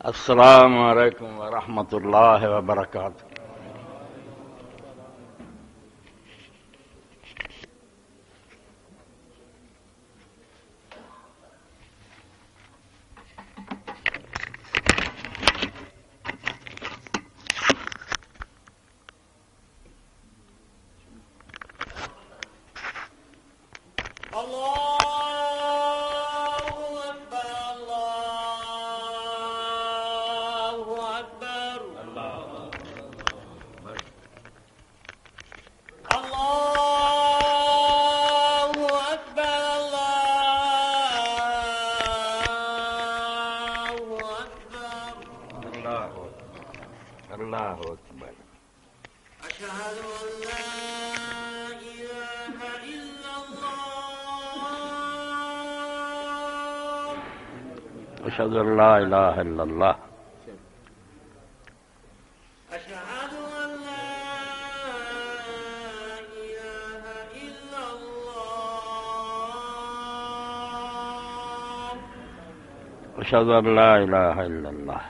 السلام علیکم ورحمۃ اللہ وبرکاتہ۔ اللہ اکبر۔ اشہد ان لا الہ الا اللہ اشہد ان لا الہ الا اللہ اشہد ان لا الہ الا اللہ اشہد ان لا الہ الا اللہ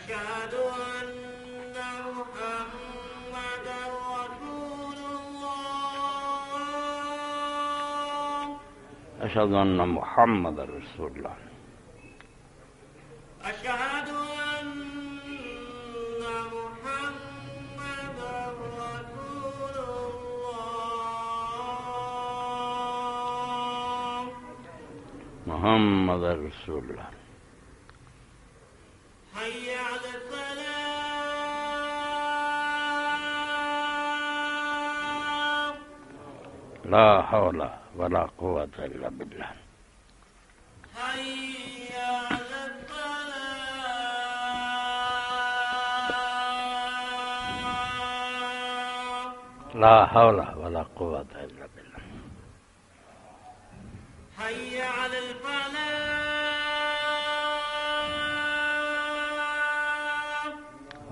اشہد ان محمد رسول اللہ اشہد ان محمد رسول اللہ اشہد ان محمد رسول اللہ محمد رسول اللہ۔ حی علی الصلاة لا حول ولا قوة الا باللہ۔ حی علی الصلاة لا حول ولا قوة الا باللہ۔ حی علی الفلاح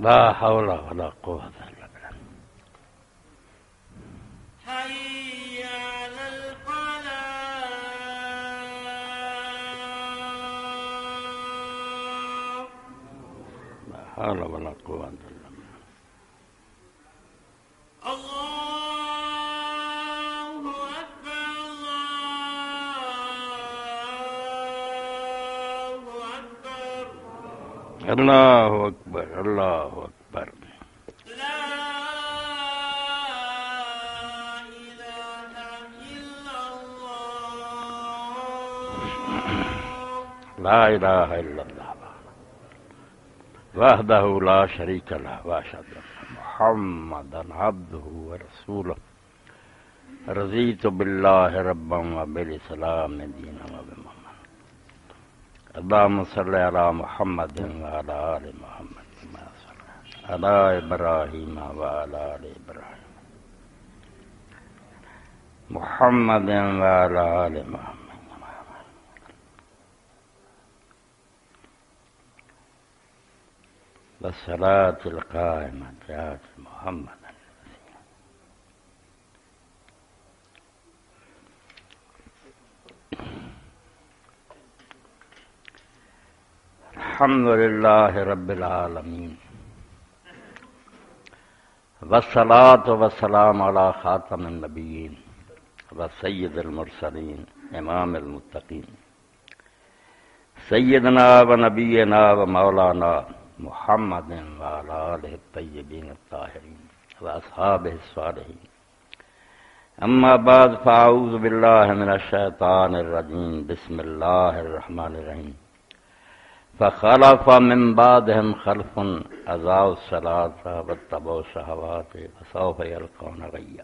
لا حول ولا قوة الا باللہ۔ حی علی الفلاح لا حول ولا قوة الا باللہ۔ اللہ اکبر اللہ اللہ اکبر اکبر اللہ اکبر۔ لا الہ الا اللہ لا الہ الا اللہ وحدہ لا شریک لہ واشہد ان محمدا عبدہ ورسولہ رضیت باللہ ربا وبالاسلام دینا وبمحمد اللہم صلی علی محمد وعلی آل محمد کما صلیت علی ابراہیم وعلی آل ابراہیم محمد وعلی آل محمد والصلاة القائمة آت محمد الحمد للہ رب العالمین والصلاة والسلام علی خاتم النبیین وسید المرسلین امام المتقین سیدنا و نبینا و مولانا محمد وعلی آلہ الطیبین الطاہرین واصحابہ الصالحین اما بعد فاعوذ باللہ من الشیطان الرجیم بسم اللہ الرحمن الرحیم فخلف من بعدهم خلف اضاعوا الصلاة واتبعوا الشہوات فسوف یلقون غیا۔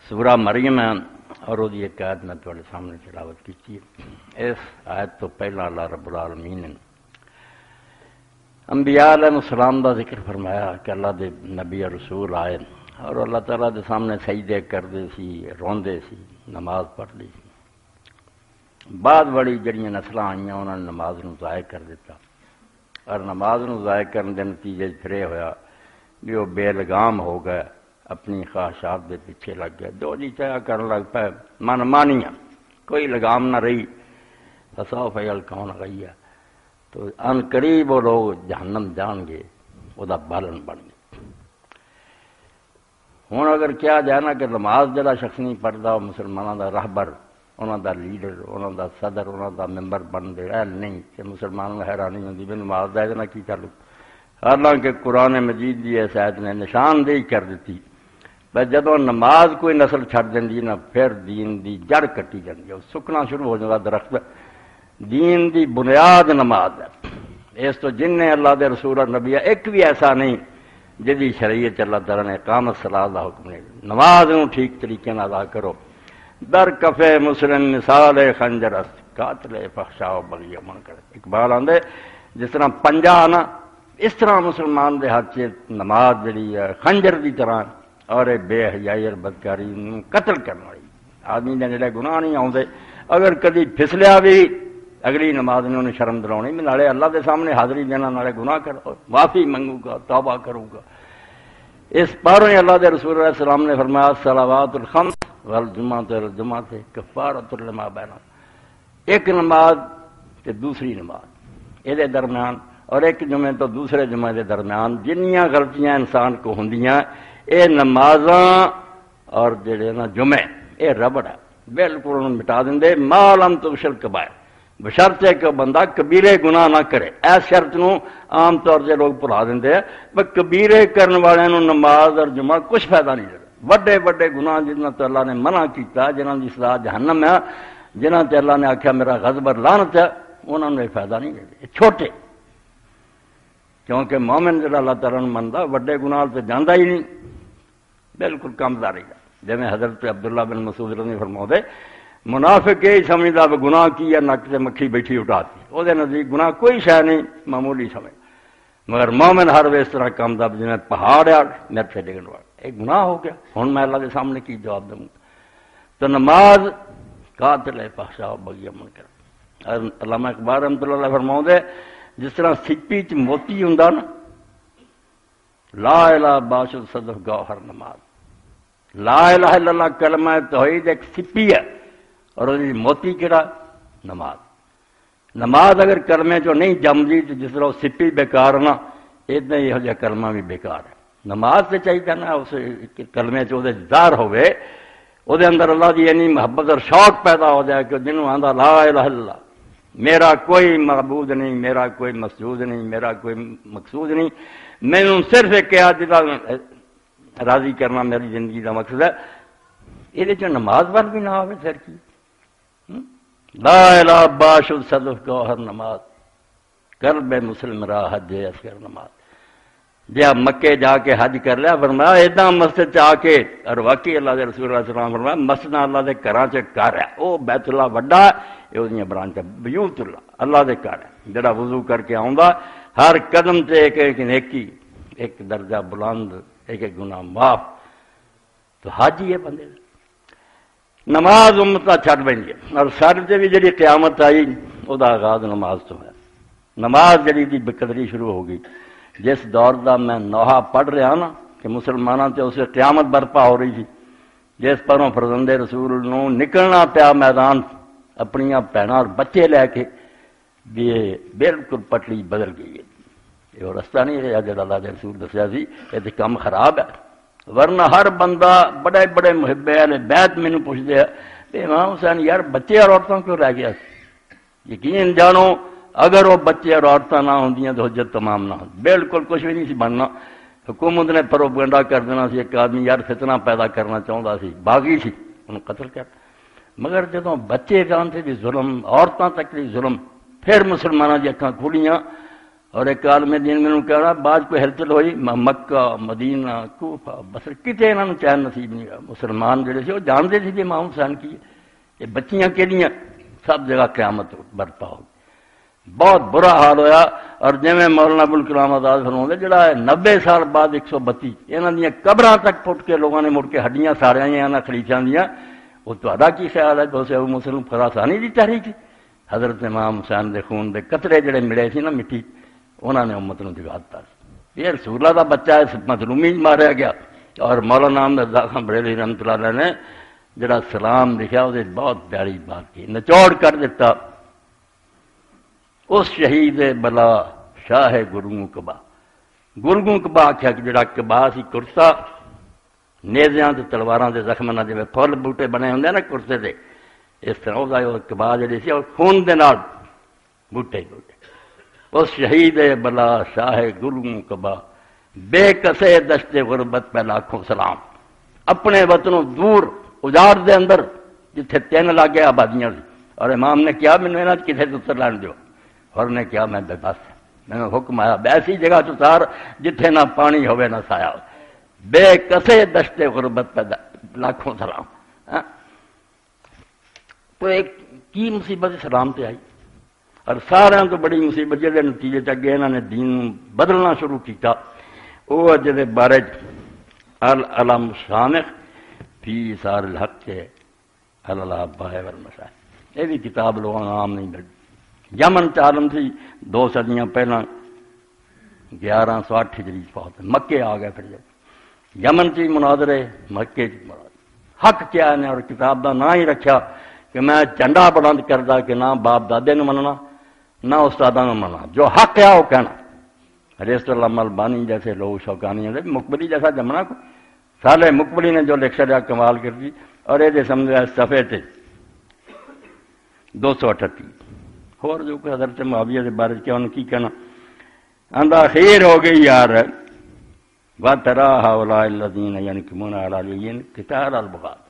سورہ مریم اور وہ ایک آیت میں تھوڑے سامنے تلاوت کی تھی۔ اس آیت تو پہلا اللہ رب العالمین نے انبیاء علیہ السلام دا ذکر فرمایا کہ اللہ دے نبی رسول آئے اور اللہ تعالیٰ دے سامنے سجدے کردے سی، روندے سی، نماز پڑھدے سی۔ بعد بڑی جڑیاں نسل آئیاں انہوں نے نماز نو ضائع کر دیتا اور نماز نو ضائع کرنے دے نتیجے پھر یہ ہویا کہ وہ بے لگام ہو گئے، اپنی خواہشات دے پیچھے لگ گئے، جو جی چاہا کرنے لگ پائے، من مانیاں، کوئی لگام نہ رہی۔ فسوف یلقون غیا، تو ان قریب وہ لوگ جہنم جان گے، وہ بالن بن گئے۔ ہوں اگر کیا جائے نا کہ نماز جڑا شخص نہیں پڑھتا وہ مسلمانوں کا راہبر، انہوں دا لیڈر، انہوں دا صدر، انہوں دا ممبر بن دے اہل نہیں، کہ مسلمانوں کو حیرانی ہوتی بھی نماز دا نہ کی چالو، حالانکہ قرآن مجید دی اس آیت نے نشاندہی کر دیتی بس جدوں نماز کوئی نسل چھڑ دیندی نا پھر دین دی جڑ کٹی جاندی ہے، سکنا شروع ہو جاتا درخت۔ دین دی بنیاد نماز ہے، اس تو جن نے اللہ دے رسول اور نبی ایک بھی ایسا نہیں جدی شریعت اللہ تعالیٰ نے اقامت صلاۃ دا حکم نہیں، نماز نو ٹھیک طریقے نال ادا کرو۔ در کفے مسلم مثال خنجر است قاتل فحشاء و بغی و منکر، اقبال آندے جس طرح پنجا نا اس طرح مسلمان دے ہاتھ چ نماز جڑی ہے خنجر دی طرح، اور بے حیائی اور بدکاری نو قتل کرنے والی۔ آدمی دے جڑے گناہ نہیں آوندے، اگر کدی پھسلیا بھی اگلی نماز نے انہیں شرم دلاؤنی، میں نالے اللہ دے سامنے حاضری دینا، نالے گناہ کرو، معافی منگوں گا، توبہ کروں گا۔ اس پاروں اللہ دے رسول علیہ السلام نے فرمایا الصلوات الخمس والجمعۃ والجمعۃ کفارۃ لما بینہما، ایک نماز تے دوسری نماز یہ درمیان، اور ایک جمعے تو دوسرے جمعے دے درمیان جنیاں غلطیاں انسان کو ہوندیاں، اے نمازاں اور جڑے نا جمعے اے ربڑ ہے، بالکل انہوں مٹا دیں ما لم تغشل کبائر، بشرطے کہ بندہ کبیرے گناہ نہ کرے۔ اس شرط نو عام طور سے لوگ بھلا دیں پر کبیرے کرنے والے نو نماز اور جمعہ کچھ فائدہ نہیں دیتا۔ وڈے وڈے گناہ جنہاں تو اللہ نے منع کیتا، جنہاں دی سزا جہنم ہے، جنہاں تے اللہ نے آکھیا میرا غضب اور لعنت ہے، انہاں نے فائدہ نہیں دیتے چھوٹے، کیونکہ مومن جڑا اللہ تعالیٰ نے مندا وڈے گناہ تے جاندا ہی نہیں، بالکل کمزاری ہے۔ جویں حضرت عبداللہ بن مسعود رضی اللہ عنہ فرماؤندے منافق یہی سمجھدا کہ گناہ کی ہے نک سے مکھی بیٹھی اٹھاتی، وہ نزدیک گناہ کوئی شے نہیں، معمولی سمجھ، مگر مومن ہر وے اس طرح کام دا جنہیں پہاڑ ہے میرے سے ڈگن والا، ایک گناہ ہو گیا، ہن میں اللہ کے سامنے کی جواب دوں گا؟ تو نماز قاتل فحشاء و بغی و منکر۔ علامہ اقبال رحمۃ اللہ علیہ فرماؤندے جس طرح سپی چ موتی ہوندا نا، لا الہ باشد صدف گوہر نماز، لا الہ الا اللہ کلمہ توحید ایک سپی ہے، اور موتی کہڑا؟ نماز۔ نماز اگر کلمے چو نہیں جمدی تو جس طرح سپی بیکار نا، اتنا ہی یہ کلمہ بھی بیکار ہے۔ نماز سے چاہیے نا اس کلمے چ ظاہر ہوئے، وہ اندر اللہ کی یعنی محبت اور شوق پیدا ہو جائے کہ جنہوں آندا لا الہ الا اللہ، میرا کوئی معبود نہیں، میرا کوئی مسجود نہیں، میرا کوئی مقصود نہیں، میں نے صرف ایک کہا جدا راضی کرنا میری زندگی کا مقصد ہے، یہ نماز پر بھی نہ آئے پھر کی؟ لا الہ باشد صدف گوہر نماز، قلب مسلم را حج اصغر نماز۔ جی آپ مکے جا کے حج کر لیا، فرمایا ایداں مسجد چ آ کے، اور واقعی اللہ دے رسول اللہ علیہ وسلم فرمایا مسجد اللہ دے گھراں چ گھر ہے، وہ بیت اللہ وڈا ہے، یہ وہ برانچ بیوت اللہ، اللہ دے گھر ہے، جڑا وضو کر کے آؤندا ہر قدم تے ایک ایک نیکی، ایک درجہ بلند، ایک ایک گناہ معاف، تو حج ہی ہے بندے دا۔ نماز امتا چھٹ بینی ہے، اور سارے تے بھی جڑی قیامت آئی وہ دا آغاز نماز تو ہے۔ نماز جڑی دی بقدری شروع ہو گئی، جس دور دا میں نوحہ پڑھ رہا نا کہ مسلمانوں سے اسے قیامت برپا ہو رہی تھی، جس پروں فرزند رسول نو نکلنا پیا میدان اپنی بھیناں اور بچے لے کے، یہ بالکل پٹڑی بدل گئی ہے، یہ رستہ نہیں رہا جڑا اللہ دے رسول دسیا سی، یہ کام خراب ہے۔ ورنہ ہر بندہ بڑے بڑے محب اہل بیت مینوں پوچھتے ہیں کہ امام حسین یار بچے اور عورتوں کیوں رہ گیا؟ یقین جانو اگر وہ بچے اور عورتیں نہ ہوندیاں تو حجت تمام نہ ہو، بالکل کچھ بھی نہیں سی بننا۔ حکومت نے پروپیگنڈا کر دینا سی، ایک آدمی یار فتنہ پیدا کرنا چاہتا سی، باغی سی، انہوں قتل کر، مگر جدوں بچے جانتے بھی ظلم، عورتوں تک بھی ظلم، پھر مسلمانوں کی اکھاں کھولیاں، اور ایک عالم دین میں کہنا بعد کوئی ہلچل ہوئی مکہ مدینہ کوفہ بصرہ کتے انہوں نے چین نصیب نہیں ہوا۔ مسلمان جڑے سے وہ جانتے تھے کہ امام حسین کی یہ بچیاں کہڑیاں، سب جگہ قیامت برپا ہو گئی، بہت برا حال ہویا۔ اور جویں مولانا ابوالکلام آزاد فرماؤندے جڑا 90 سال بعد 132 انہاں دیاں قبراں تک پٹ کے لوگوں نے مڑ کے ہڈیاں ساریاں انہاں خلیفیاں دیاں، وہ تہاڈا کی خیال ہے؟ دوسرے ابو مسلم خراسانی دی تحریک حضرت امام حسین دے خون دے قطرے جڑے ملے سی نا مٹی، انہوں نے امت کو جگا دتا، یہ رسول اللہ کا بچہ ہے، مظلومی ماریا گیا۔ اور مولانا احمد خان بریلوی رحمۃ اللہ علیہ نے جڑا سلام لکھا وہ بہت پیاری بات کی، نچوڑ کر دیتا اس شہید بلا شاہ گرگوں کبا، گرگوں کبا آخیا کہ جڑا کبا سی کرتا نیزیاں تے تلواراں دے زخماں نال جویں پھل بوٹے بنے ہوندے نا کرتے دے، اس طرح وہ کبا جڑی سی اور خون دے نال بوٹے بوٹے۔ اس شہید بلا شاہ گرگوں کبا بے کسے دشت غربت پہ لاکھوں سلام، اپنے وطنوں دور اجاڑ دے اندر جتھے 3 لاگے آبادیاں سی، اور امام نے کیا مینوں انہاں کسے تے اتر لین دیو، اور نے کیا میں بے بس میں حکم آیا ایسی جگہ چار جتھے نہ پانی ہوئے نہ سایہ ہو، بے کسے دشت غربت پہ لاکھوں سلام۔ تو ایک کی مصیبت اسلام تے آئی، اور سارے تو بڑی مصیبت جہے نتیجے چگے انہوں نے دین بدلنا شروع کیتا، وہ جہے بارے العلم شامخ فی سار الحق کے الابائے والمشائخ، یہ بھی کتاب لوگوں عام نہیں ملتی۔ یمن عالم تھی 2 صدیاں پہلا 1108 ہجری فوت، مکے آ گئے پھر یمن چی مناظرے، مکے چی مناظرے۔ حق کیا ہے اور کتاب دا نہ ہی رکھا کہ میں جھنڈا بلند کردا کہ نہ باپ دادے نو مننا نہ استاداں نو مننا، جو حق ہے وہ کہنا۔ حضرت علامہ البانی جیسے لوگ شوقانی ہیں، مقبلی جیسا جمنا کو سالے مقبلی نے جو لکھ چھڑیا کمال کر دی، اور یہ سمجھا صفحے تے 238 اور جو کہ حضرت معاویہ کے بارے کیا انہوں نے کی کہنا، آندا خیر ہو گئی یار وَتَرَا هَؤُلَاءِ الَّذِينَ يَنْكِمُونَ عَلَى عَلِيٍّ قِتَالَ الْبُغَاة،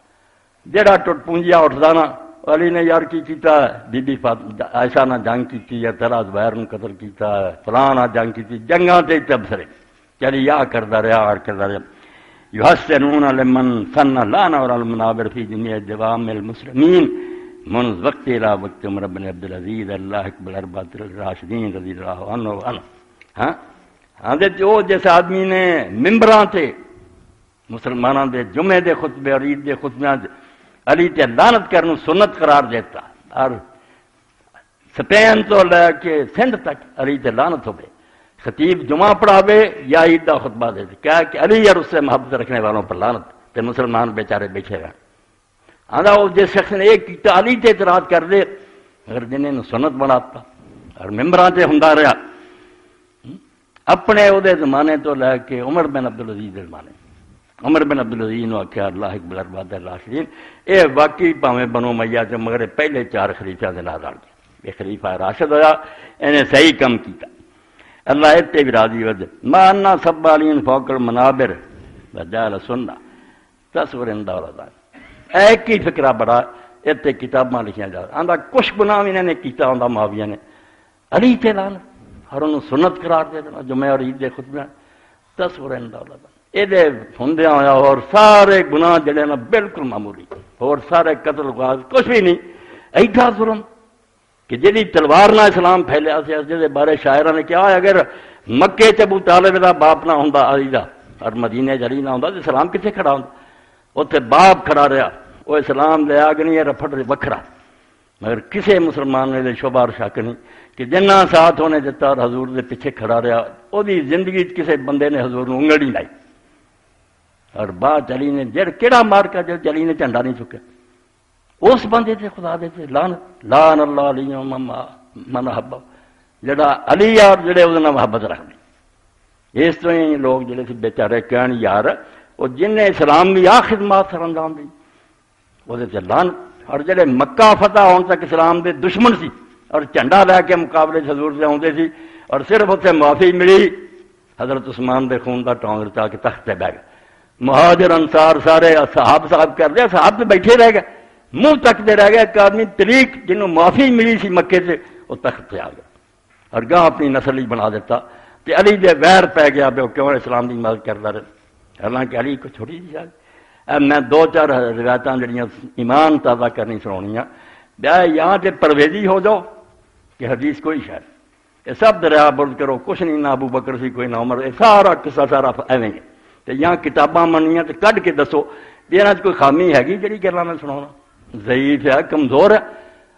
جڑا ٹوٹ پونجیا اٹھدا نا علی نے یار کی کیتا ہے، بی بی عائشہ نے جنگ کی ہے، تیرا زبیر نے قتل کیتا ہے، فلاں نے جنگ کی، جنگاں تے تبصرے چلی یا کردا رہا اور کردا رہا۔ يحسنون لمن سن لانا اور المنابر فی جميع دوام المسلمین منذ وقت الى وقت عمر بن عبد العزیز اللہ اکبر اربعۃ الراشدین رضی اللہ عنہ عنہ۔ ہاں جو جیسے آدمی نے ممبراں تے مسلمانوں دے جمعے دے خطبے اور عید دے خطبیاں علی تے لعنت کرنو سنت قرار دیتا، اور سپین تو لے کے سندھ تک علی تے لعنت ہوئے، خطیب جمعہ پڑھاوے یا عید کا خطبہ دے دے، کیا کہ علی اور اس سے محبت رکھنے والوں پر لعنت، تے مسلمان بیچارے بیٹھے رہے۔ آدھا وہ جس شخص نے ایک کیتا علی تے اعتراض کر دے، اگر جنہیں سنت بناتا اور ممبراں تے ہوندا رہا، اپنے وہ زمانے تو لے کے عمر بن عبدالعزیز کے زمانے، عمر بن عبدالعزیز نے آخیا اللہ اکبر اربعۃ الراشدین، یہ واقعی پاویں بنو امیہ سے مگر پہلے 4 خلیفہ کے نال رل گیا، یہ خلیفہ راشد ہویا، انہیں صحیح کم کیتا، اللہ اتنے بھی راضی ود مانا سب علین فوق المنابر وجال سننا تصور اندولدان۔ ایک ہی فکرہ بڑا اتنے کتاباں لکھیاں جا رہا آندا کچھ گناہ انہوں نے کیتا ہوندا معاویہ نے علی تے لعنت اور انہوں سنت قرار دے دینا جمعہ اور عید دے خطبے تصور اندولدان۔ یہ ہوندیاں ہویا اور سارے گناہ جڑے نا بالکل معمولی، اور سارے قتل غاز کچھ بھی نہیں، ایڈا ظلم کہ جی تلوار نہ اسلام پھیلیا سی، جس بارے شاعرہ نے کیا اگر مکے چ ابو طالب دا باپ نہ ہوندا علی دا اور مدینے چ علی نہ ہوندا تو اسلام کتنے کھڑا ہوندا؟ اتنے باپ کھڑا رہا، وہ اسلام لیا کہ نہیں رفڑ وکھرا، مگر کسی مسلمان نے شبہ اور شک نہیں کہ جنہ ساتھ ہونے دیتا اور حضور دے پیچھے کھڑا رہا، وہ زندگی کسی بندے نے حضور نو انگل نہیں لائی، اور بعد علی نے جڑ کیڑا مار کر جو علی نے جھنڈا نہیں چکیا اس بندے تے خدا دے تے لان اللہ علی من حبہ، جڑا علی اور جڑے اس نال محبت رکھتے۔ اس طرح ہی لوگ جڑے سی بیچارے کہن یار وہ جن نے اسلام کی آ خدمات سر انجام دی وہ لان، اور جڑے مکہ فتح ہون تک اسلام دے دشمن سی اور جھنڈا لے کے مقابلے حضور سے آتے سی، اور صرف اتنے معافی ملی حضرت عثمان دے خون کا ٹونگ رچا کے تخت پہ بہ گئے، مہاجر انصار سارے صحاب کر دیا، صحاب تو بیٹھے رہ گئے منہ تکتے رہ گئے، ایک آدمی طریق جنہوں معافی ملی سی مکے سے وہ تخت پہ آ گیا اور گاہ اپنی نسل ہی بنا دیتا کہ علی دے ویر پی گیا بے کیوں اسلام کی مدد کرتا رہے، حالانکہ علی کو چھوٹی جی شاید۔ میں 2-4 روایتاں جڑیاں ایمان تازہ کرنی سناؤنیاں، یہاں سے پرویزی ہو جاؤ کہ حدیث کوئی شاید، یہ سب دریا برد کرو، کچھ نہیں، نہ ابو بکر سی کوئی نہ عمر، یہ سارا قصہ سارا ایویں ہے، تو یہاں کتاباں منیاں تو کڈ کے دسو یہاں کوئی خامی ہے جی گلاں میں سنا، ضعیف ہے کمزور ہے،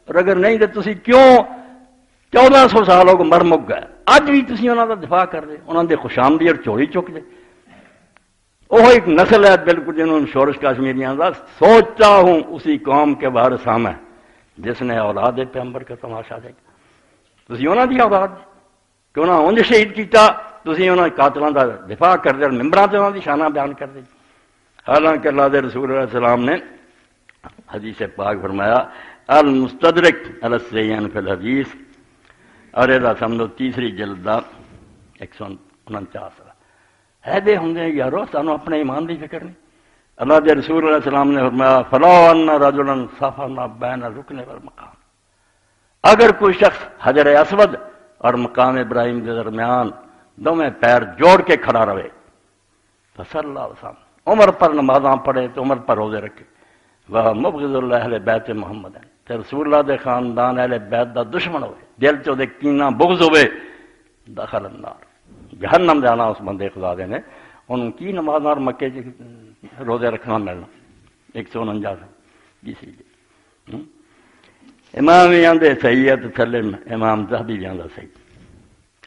اور اگر نہیں تو تسی کیوں 1400 سال ہو مر مک گئے اج بھی تسی انہوں کا دفاع کر دے، انہوں نے خوشامدی اور چوری چک دے۔ وہ ایک نسل ہے بالکل جنہوں نے شورش کشمیریاں کا سوچتا ہوں اسی قوم کے وارث ہم ہیں جس نے اولاد پیغمبر کا تماشا دیکھا۔ تسی انہاں دی اولاد کہ انہاں انج شہید کیتا، تسی انہاں قاتلاں دا دفاع کردے ممبراں تے انہاں دی شاناں بیان کردے۔ حالانکہ اللہ دے رسول علیہ السلام نے حدیث پاک فرمایا المستدرک علی الصحیحین فی الحدیث، اور یہ سمجھو تیسری جلد دا 149 ہے دے ہوں یارو سانو اپنے ایمان دی فکر نہیں۔ اللہ دے رسول علیہ السلام نے فرمایا فلو ان رجلا صفن بین الرکن والمقام، اگر کوئی شخص حجر اسود اور مقام ابراہیم کے درمیان دونوں پیر جوڑ کے کھڑا رہے، فصلی اللہ علیہ وسلم عمر پر نمازاں پڑھے تو عمر پر روزے رکھے، وہ مبغض اللہ اہل بیت محمد ہے، تے رسول اللہ دے خاندان اہل بیت دا دشمن ہوئے، دل چو دے کینہ بغض ہوئے، دخل النار، جہنم جانا اس بندے خدا دے نے، انہوں کی نمازاں اور مکے روزے رکھنا ملنا 149 جیسی جی۔ امام بھی آندے صحیح ہے تو تھلے امام ذہبی بھی آندہ صحیح۔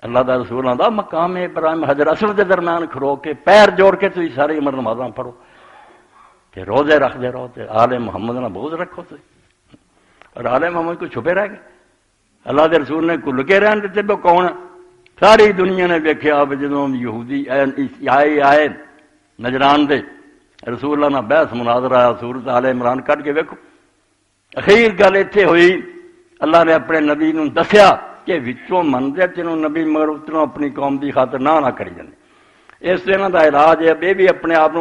اللہ دا رسول آندہ مقام ابراہیم حجر اسود کے درمیان کھڑو کے پیر جوڑ کے تو ساری عمر نمازاں پڑھو تے روزے رکھ دے رہو تے آل محمد نہ بغض رکھو تے، اور آل محمد کو چھپے رہ گئے۔ اللہ دے رسول نے کو لکے رہن دیتے بے کون ہے؟ ساری دنیا نے دیکھا جدوں یہودی آئے نجران دے رسول اللہ نہ بحث مناظرہ آیا سورت آل عمران کٹ کے ویکھو، اخیر گل اتنے ہوئی اللہ نے اپنے نبی نو دسیا کہ وچوں منتے تینوں نبی مگر اتنوں اپنی قوم دی خاطر نہ کری جانے۔ اس سے انہوں کا علاج ہے یہ بھی اپنے آپ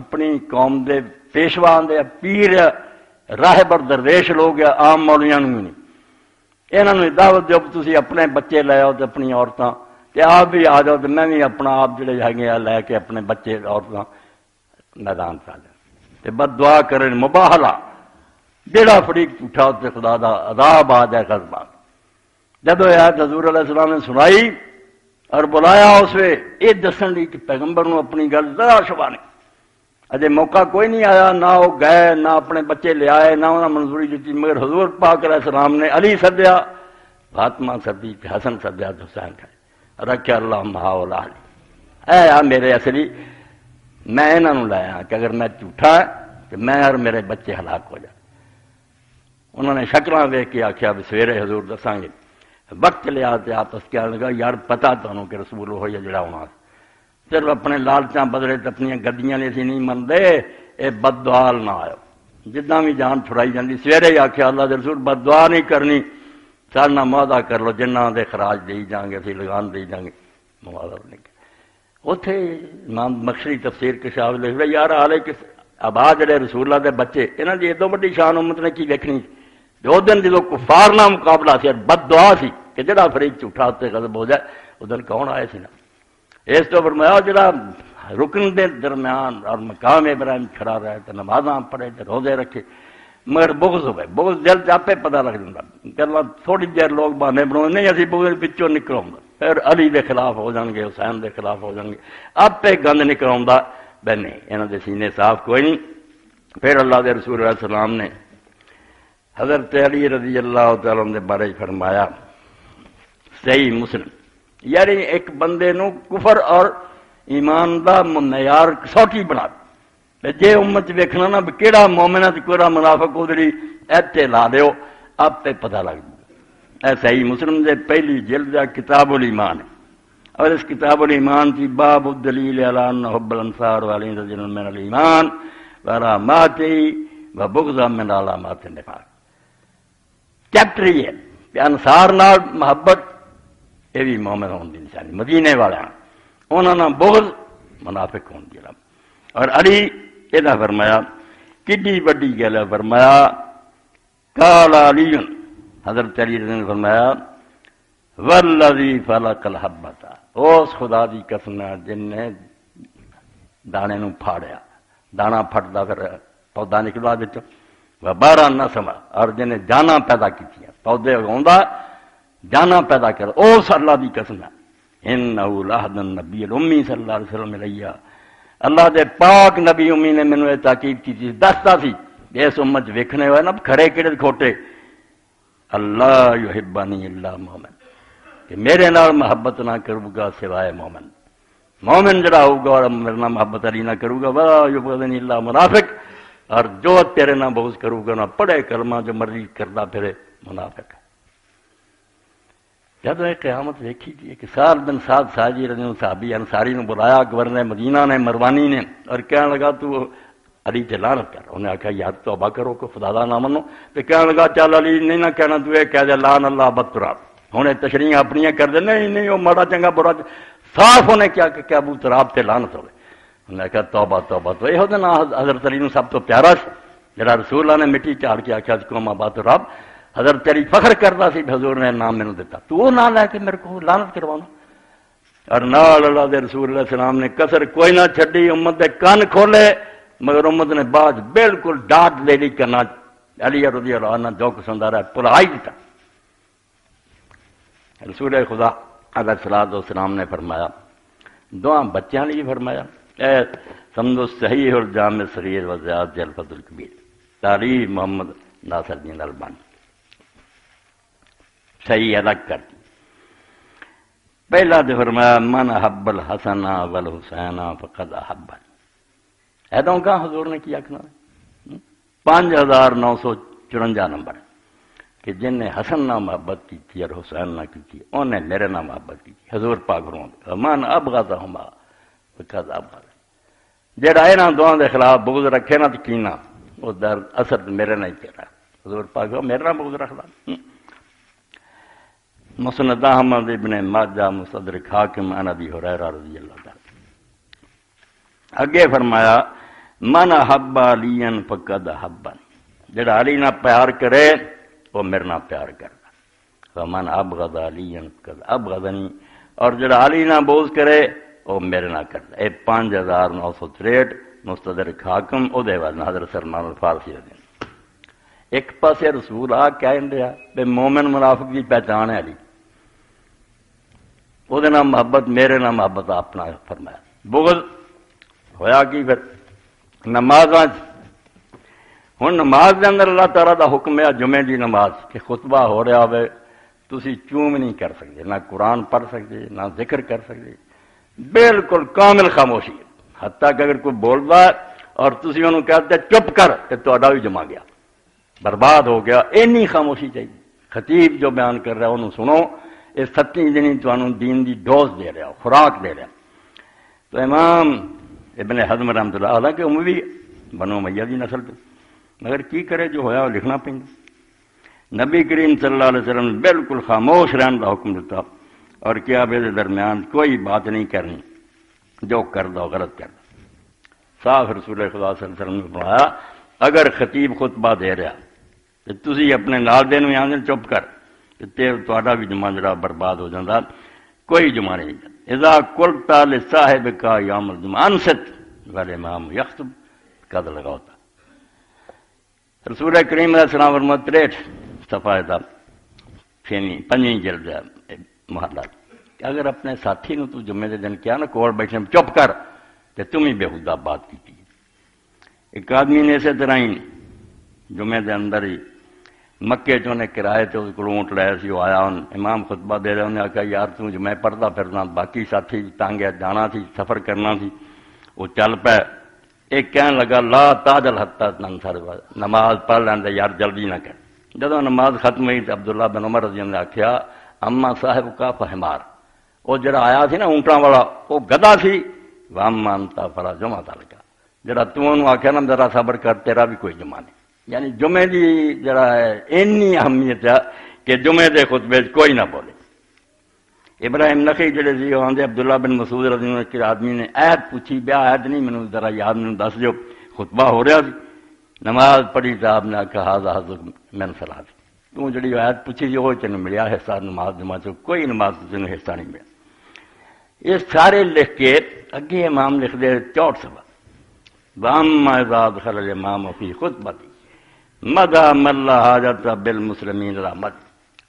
اپنی قوم دے پیشوا دے پیر راہبر درویش لوگ عام مولویاں نہیں، یہاں دعوت دو تسی اپنے بچے لے آؤ تو اپنی عورتاں کہ آپ بھی آ جاؤ تو میں بھی اپنا آپ جڑے ہے لے کے اپنے بچے عورتاں میدان سے آ جائیں تے بد دعا کریں مباہلا، جڑا فریق اٹھا تے خدا دا عذاب آ جائے غضب۔ جب یہ آیت حضور علیہ السلام نے سنائی اور بلایا اس وے یہ دسن لی کہ پیغمبر نو اپنی گل ذرا شبہ نہیں، اجے موقع کوئی نہیں آیا، نہ وہ گئے نہ اپنے بچے لے آئے نہ انہوں نے منظوری دیتی، مگر حضور پاک علیہ السلام نے علی سدیا، فاطمہ سدی، حسن سدیا، حسین کھائے رکھے اللہ محاولہ علی۔ اے آ میرے اصلی میں انہوں لایا کہ اگر میں جھوٹا ہے تو میں اور میرے بچے ہلاک ہو جائے۔ انہوں نے شکلاں دیکھ کے آخیا بھی سویرے حضور دساں گے، وقت لیا تے آپس کیا لگا یار پتا تمہیں کہ رسول ہوئی ہے جڑا ہونا، صرف اپنے لالچاں بدلے تے اپنی گدیاں نے سی نہیں منتے، اے بد دعا نہ آئے جداں بھی جان چھڑائی جاندی۔ سویرے ہی آخیا اللہ دے رسول بد دعا نہیں کرنی، سارنا معاہدہ کر لو جنہ دے خراج دے جائیں گے اسی لگان دے جائیں گے، معاہدہ نہیں کر۔ اتنے امام مخشری تفسیر کشاف لکھ رہے یار آلے کس ابا جڑے رسول اللہ دے بچے انہاں دی ادو بڑی شان امت نے کی ویکھنی، جو دن جدو کفار نہ مقابلہ سی بد دعا سی کہ جڑا فریق جھوٹا تے غضب ہو جائے اس دن کون آئے سی نا۔ اس تو فرمایا جڑا رکن دے درمیان اور مقام ابراہیم کھڑا رہے تے نمازاں پڑھے تے روزے رکھے، مگر بغض ہوئے، بغض دل چ آپے پتہ لگ جاتا کہ اللہ تھوڑی دیر لوگ بہانے بناؤ نہیں اسی بغض پچھوں نکل آؤں پھر علی دے خلاف ہو جان گے، حسین دے خلاف ہو جان گے، آپے گند نکل آؤں بے نہیں، انہوں دے سینے صاف کوئی نہیں۔ پھر اللہ دے رسول علیہ السلام نے حضرت علی رضی اللہ تعالیٰ عنہ دے بارے فرمایا صحیح مسلم، یعنی ایک بندے نو کفر اور ایمان دا معیار سوٹی بنا جے امت ویکھنا نا کیڑا مومن ہے کیڑا منافق ادھری ایتے لا دیو آپ پہ پتہ لگ جائے۔ اے صحیح مسلم دے پہلی جلد کتاب الایمان ہے، اور اس کتاب الایمان کی باب الدلیل علی ان حب الانصار والین رجل من الایمان ورحماتی وبغض من علامات النفاق۔ چیپٹر یہ ہے کہ انصار نال محبت یہ بھی مومن ہون دی نشانی، مدینے والے انہوں نے بغض منافق ہون دی۔ اور علی یہ فرمایا کڈی وڈی گل ہے، فرمایا قال علی، حضرت علی نے فرمایا والذی فلق الحبۃ، اس خدا دی قسم جن نے دانے نو پھاڑیا، دانا پھٹدا پھر پودا نکلا وچوں، وبارہ نسم، اور جن جانا پیدا کی پودے اگاؤندا جانا پیدا کر، اس اللہ دی قسم ہے انہ لعہد النبی الامی صلی اللہ علیہ وسلم علیہ، اللہ دے پاک نبی امی نے مینوں یہ تاکید کی تھی، دستا سی اس امت ویکھنے ہوئے نا کھڑے کیڑے کھوٹے، اللہ یحبنی الا مومن، کہ میرے نال محبت نہ کرو گا سوائے مومن، مومن جڑا ہوگا اور میرے نال محبت علی نہ کرو گا ولا یبغضنی الا منافق، اور جو تیرے نہ بغض کرو گا نہ پڑھے کلمہ جو مرضی کردا پھرے منافق۔ جب یہ قیامت دیکھی تھی کہ سال بن سعد ساجی رضی اللہ صحابی انصاری نے بلایا گورنر مدینہ نے مروانی نے اور کہنے لگا تو علی تے لعنت کر. انہیں آخیا یار توبہ کرو کہ خدا دا نہ منو. تو کہنے لگا چل علی نہیں نہ کہنا تو یہ کہہ دے لعن اللہ ابا تراب. ہوں تشریح اپنی کر دے نہیں وہ ماڑا چنگا برا صاف ہونے کیا کہ ابو تراب تے لعنت ہوئے. انہیں کہا توبہ توبہ. تو یہ نا حضرت علی نے سب تو پیارا سی جڑا رسول اللہ نے مٹی چاڑ کے آخیا قوم ابا تراب. حضرت علی فخر کرتا سی حضور نے نام مینوں دیتا تو وہ نہ لے کے میرے کو لعنت کروانا. اور نال اللہ دے رسول علیہ السلام نے کسر کوئی نہ چھڈی. امت دے کان کھولے مگر امت نے بعد بالکل ڈانٹ لے لی کرنا علی رضی اللہ عنہ جو کچھ ہوندا رہا بھلا ہی دیتا. رسول خدا علیہ الصلوۃ والسلام نے فرمایا دعا بچیاں لیے فرمایا اے سمجھو صحیح الجامع صغیر و زیاد الفضل الکبیر تعریف محمد ناصر الدین البانی. صحیح الگ کر دی. پہلا تو فرمایا من احب الحسن والحسین فقد احب. ایدوں کا حضور نے کیا کنا 5954 نمبر کہ جن نے حسن نہ محبت کی تھی اور حسین نہ کی تھی انہیں میرے نہ محبت کی تھی. حضور پاک من ابغضہما فقد ابغض. جڑا انہاں دونوں دے خلاف بغض رکھے نا تو کینا وہ در اثر میرے نہ ہی کہہ. حضور پاک میرے نہ بغض رکھدا. مسند احمد ابن ماجہ مستدرک حاکم عن ابی ہریرہ رضی اللہ تعالی. اگے فرمایا من احب علی فقد احبنی. جڑا علی نہ پیار کرے وہ میرے نہ پیار کرتا. فمن ابغض علی فقد ابغضنی. اور جڑا علی نہ بغض کرے وہ میرے نہ کرتا. اے 5963 مستدرک حاکم او دے والے حضرت سلمان الفارسی رضی اللہ. ایک پاسے رسول آ کہن دیا بے مومن منافق کی پہچان ہے علی. وہ دے نام محبت میرے نام محبت اپنا فرمایا. بغض ہویا کی پھر نماز ہوں نماز کے اندر اللہ تعالیٰ دا حکم ہے جمعے دی نماز کہ خطبہ ہو رہا ہوئے تسی چوم نہیں کر سکتے نہ قرآن پڑھ سکتے نہ ذکر کر سکتے. بالکل کامل خاموشی. حتیٰ کہ اگر کوئی بولتا ہے اور تسی انہوں کہتے چپ کر کہ تہاڈا بھی جمع گیا برباد ہو گیا. اینی خاموشی چاہیے. خطیب جو بیان کر رہا ہے انہوں سنو. یہ 7 دن تمہیں دین دی ڈوز دے رہا خوراک دے رہا. تو امام ابن حزم رحمۃ اللہ علیہ کہ وہ بھی بنو امیہ دی نسل پہ مگر کی کرے جو ہویا وہ لکھنا پہ. نبی کریم صلی اللہ علیہ وسلم نے بالکل خاموش رہنے کا حکم دیتا اور کیا بے درمیان کوئی بات نہیں کرنی جو کر دو غلط کر دو. صاف رسول خدا صلی اللہ علیہ وسلم نے فرمایا اگر خطیب خطبہ دے رہا تو تسی اپنے نال دے نوں آندے چپ کر تے تہاڈا بھی جمع جڑا برباد ہو جاندا. کوئی جمع نہیں. اذا قلت لصاحبک یوم الجمعہ انصت والامام یخطب قد لغوتا. رسول کریم علیہ السلام فرماتے 63 صفحہ دا پنجویں جلد ہے محلہ کہ اگر اپنے ساتھی نو تو جمعے دے دن کیا نا کول بیٹھے چپ کر تے تم ہی بےہودہ بات کی. ایک آدمی نے اسی طرح ہی جمعے دے اندر ہی مکے چونے کرائے تے اس کو اونٹ لے سی. وہ آیا امام خطبہ دے رہے انہیں آخیا یار تو جمعے پڑھتا پھرنا باقی ساتھی تانگے جانا سی سفر کرنا سی. وہ چل پے. ایک کہنے لگا لا تاجل حتی تنصر نماز پڑھ لین دے یار جلدی نہ کر. جدو نماز ختم ہوئی تو عبداللہ بن عمر رضی اللہ نے آخیا اما صاحب کا فہمار. وہ جڑا آیا سی نا اونٹاں والا وہ گدا سی. واما انت فلا جمعہ لگا. جڑا تو انہوں آخیا نا ذرا صبر کر تیرا بھی کوئی جمعہ نہیں. یعنی جمعے دی جڑا ہے اینی اہمیت ہے کہ جمعے دے خطبے کوئی نہ بولے. ابراہیم نخعی جڑے سی وہ آندے عبداللہ بن مسعود رضی اللہ عنہ کے آدمی نے عہد پوچھی بیا عہد نہیں مینوں ذرا یاد مینوں دس دیو. خطبہ ہو رہا سی نماز پڑھی صاحب نے آخیا ہاذا حظک من صلاۃ. تو جڑی عہد پوچھی وہ تینوں ملیا حصہ نماز جماعت کوئی نماز تینوں حصہ نہیں ملیا. یہ سارے لکھ کے اگے امام لکھ دے 64 صفحہ. واما اذا دخل الامام فی خطبتی مدا ملا حاجت بالمسلمین رحمت.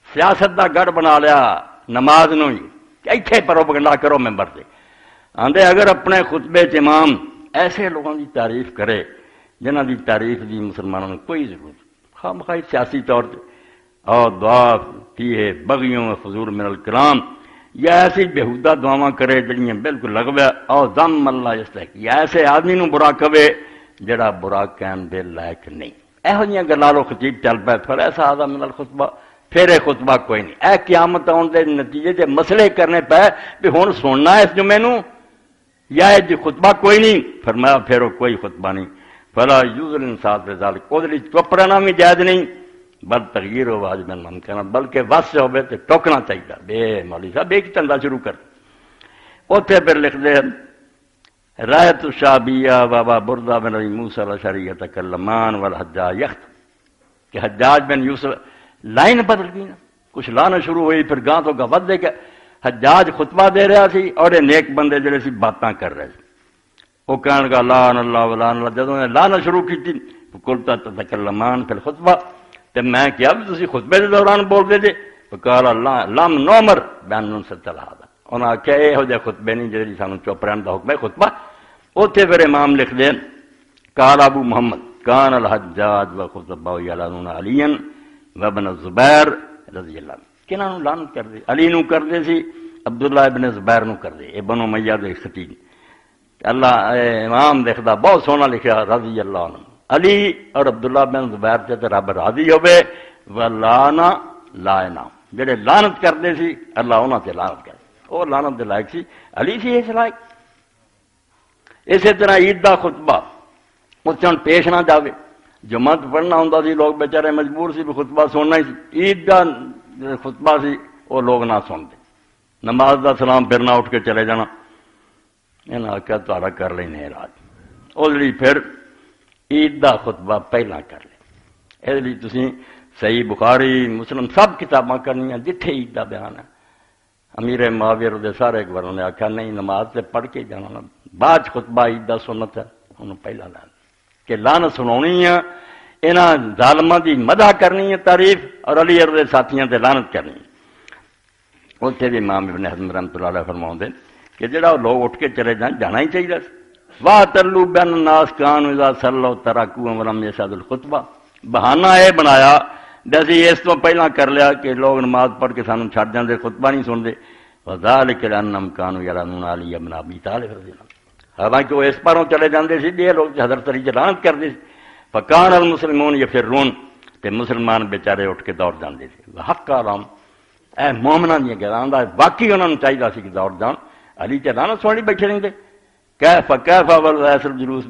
سیاست دا گڑھ بنا لیا نماز نو ہی ایتھے پروپگنڈا کرو ممبر سے. آندے اگر اپنے خطبے چ امام ایسے لوگوں کی تعریف کرے جنہ دی تعریف دی مسلمانوں نے کوئی ضرورت خواہ مخواہ سیاسی طور پہ اور دعا کی ہے بغیوں و فضول من الکلام یا ایسی بےہودہ دعاواں کرے جڑیاں بالکل لغوے اور ضم اللہ یستحق یا ایسے آدمی نو برا کہے جڑا برا کہن دے لائق نہیں. یہو جہاں گلاں لو خطیب چل پائے پھر ایسا آدھا من الخطبہ پھر یہ خطبہ کوئی نہیں. اے قیامت آن دے نتیجے سے مسئلے کرنے پہ بھی ہوں سننا اس جمعے نو یا جی خطبہ کوئی نہیں. فرمایا پھر وہ کوئی خطبہ نہیں. فلا یوزل انسان ذالک وہ چپ رہنا بھی جائز نہیں، بل تغیر ہو واجب ممکن، بلکہ وس سے ہوئے تو ٹوکنا چاہیے. بے مولوی صاحب ایک چندہ شروع کر. اتنے پھر لکھ دے رایت الشعبیہ بابا بردہ بن ابی موسیٰ الاشعری یتکلمان والحجاج یخت کہ حجاج بن یوسف لائن بدل گئی نا، کچھ لانا شروع ہوئی. پھر گاں تو گا دے کہ حجاج خطبہ دے رہا سی اور یہ نیک بندے جڑے سی باتاں کر رہے سی. وہ کہنے لگا لعن اللہ ولعن اللہ. جدوں نے لانا شروع کی تھی قلت تتکلمان فی الخطبہ، تو میں کیا بھی تسی خطبے کے دوران بول دے جے. قال لم نؤمر بان ننصت هذا، انہاں آخیا یہو جہے خطبے نہیں جہی سانو چپ رہن دا حکم ہے خطبہ. اتنے پھر امام لکھ دیں قال ابو محمد کان الحجاج وخطبہ یلعنون علی وابن الزبیر رضی اللہ عنہ. کنہاں نوں لعنت کر دے؟ علی نوں کر دے سی، عبداللہ ابن زبیر نوں کر دے. ابن امیہ دے خطیب اللہ امام دیکھدا بہت سونا لکھا رضی اللہ عنہ. علی اور عبداللہ بن زبیر تے رب راضی ہوے ولانا لائنا. جڑے لعنت کردے سی اللہ انہاں تے لعنت کرے. وہ لعنت دے لائق سی، علی سی اس لائق. اسی طرح عید دا خطبہ اس پیش نہ جاوے. جمعہ پڑھنا ہوں سی، لوگ بیچارے مجبور سی بھی خطبہ سننا ہی سی. عید دا خطبہ سی وہ لوگ نہ سنتے. نماز دا سلام پھر نہ اٹھ کے چلے جانا. انہاں آخیا تہاڈا کر لینے راج. اس لیے پھر عید دا خطبہ پہلا کر لے. اس لیے تسی صحیح بخاری مسلم سب کتاباں کرنی جتھے عید دا بیان ہے. امیر معاویہ دے سارے اکبروں نے آخیا نہیں نماز سے پڑھ کے جانا، بعد خطبہ عید دا سنت ہے. انہوں پہلا لان کہ لعنت سنانی ہے، انہاں ظالماں دی مدح کرنی ہے تعریف، اور علی دے ساتھیاں تے لعنت کرنی ہے. اتنے بھی امام ابن حزم رحمۃ اللہ علیہ فرماؤندے کہ جڑا لوگ اٹھ کے چلے جان جانا ہی چاہیے. واہ تلو بین الناس کانوا اذا صلوا ترکوا ولم یشهدوا الخطبہ. بہانہ یہ بنایا جیسے اس تو پہلا کر لیا کہ لوگ نماز پڑھ کے سانو چھڈ جاندے، خطبہ نہیں سنتے. وذالک لانہم کانوا یلعنون علی بن ابی طالب رضی اللہ عنہ. حالانکہ وہ اس پاروں چلے جاندے سی، یہ لوگ حضرت علی کی لعنت کردے سی. فکان المسلمون یفرون، تے مسلمان بیچارے اٹھ کے دوڑ جاندے سی. وحق علیہم اے مومناں دی گلاں دا واقعی انہاں نوں چاہیدا سی کہ دوڑ جان. علی تے لعنت سنی بیٹھے رہندے. کیف والرئیس الجلوس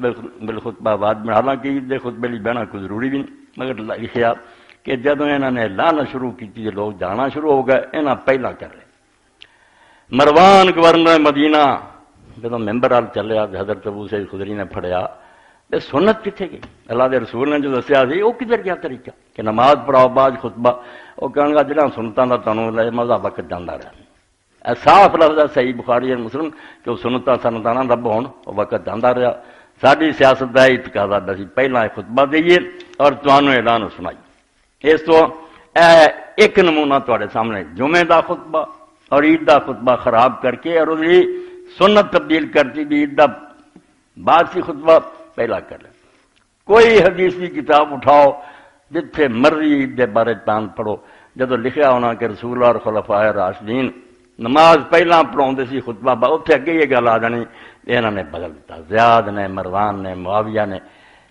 بالخطبہ بعد میں، حالانکہ عید دے خطبے لی بہنا کوئی ضروری بھی نہیں، مگر لکھیا کہ جدوں انہوں نے لانا شروع کی لوگ جانا شروع ہو گئے انہاں پہلا کر لے. مروان گورنر مدینہ جدوں ممبر وال چلیا حضرت ابو سعید خدری نے پھڑیا تے سنت کتنے گئی؟ اللہ دے رسول نے جو دسیا سی وہ کدھر گیا طریقہ کہ نماز پڑھاؤ بعد خطبہ. وہ کہنے لگا جہاں سنتاں دا تانوں مزہ وقت جانا رہا. صاف لفظ ہے صحیح بخاری مسلم کہ وہ سنتا سنتانا رب ہون وہ وقت جانا رہا. ساری سیاست کا اتقاضا اسی پہلا خطبہ دئیے اور تمہیں اعلان سنائی. اس تو ایک نمونہ تھوڑے سامنے جمعے دا خطبہ اور عید دا خطبہ خراب کر کے اور اس سنت تبدیل کرتی بھی عید دا بعد سی خطبہ پہلا کر لیں. کوئی حدیث کی کتاب اٹھاؤ جتھے مرضی عید دے بارے پان پڑھو، جدو لکھیا ہونا کہ رسول اور خلفائے راشدین نماز پہلا پڑھاؤندے سی خطبہ اتنے اگے یہ گل آ جانی انہوں نے بدل دیتا. زیاد نے، مروان نے، معاویہ نے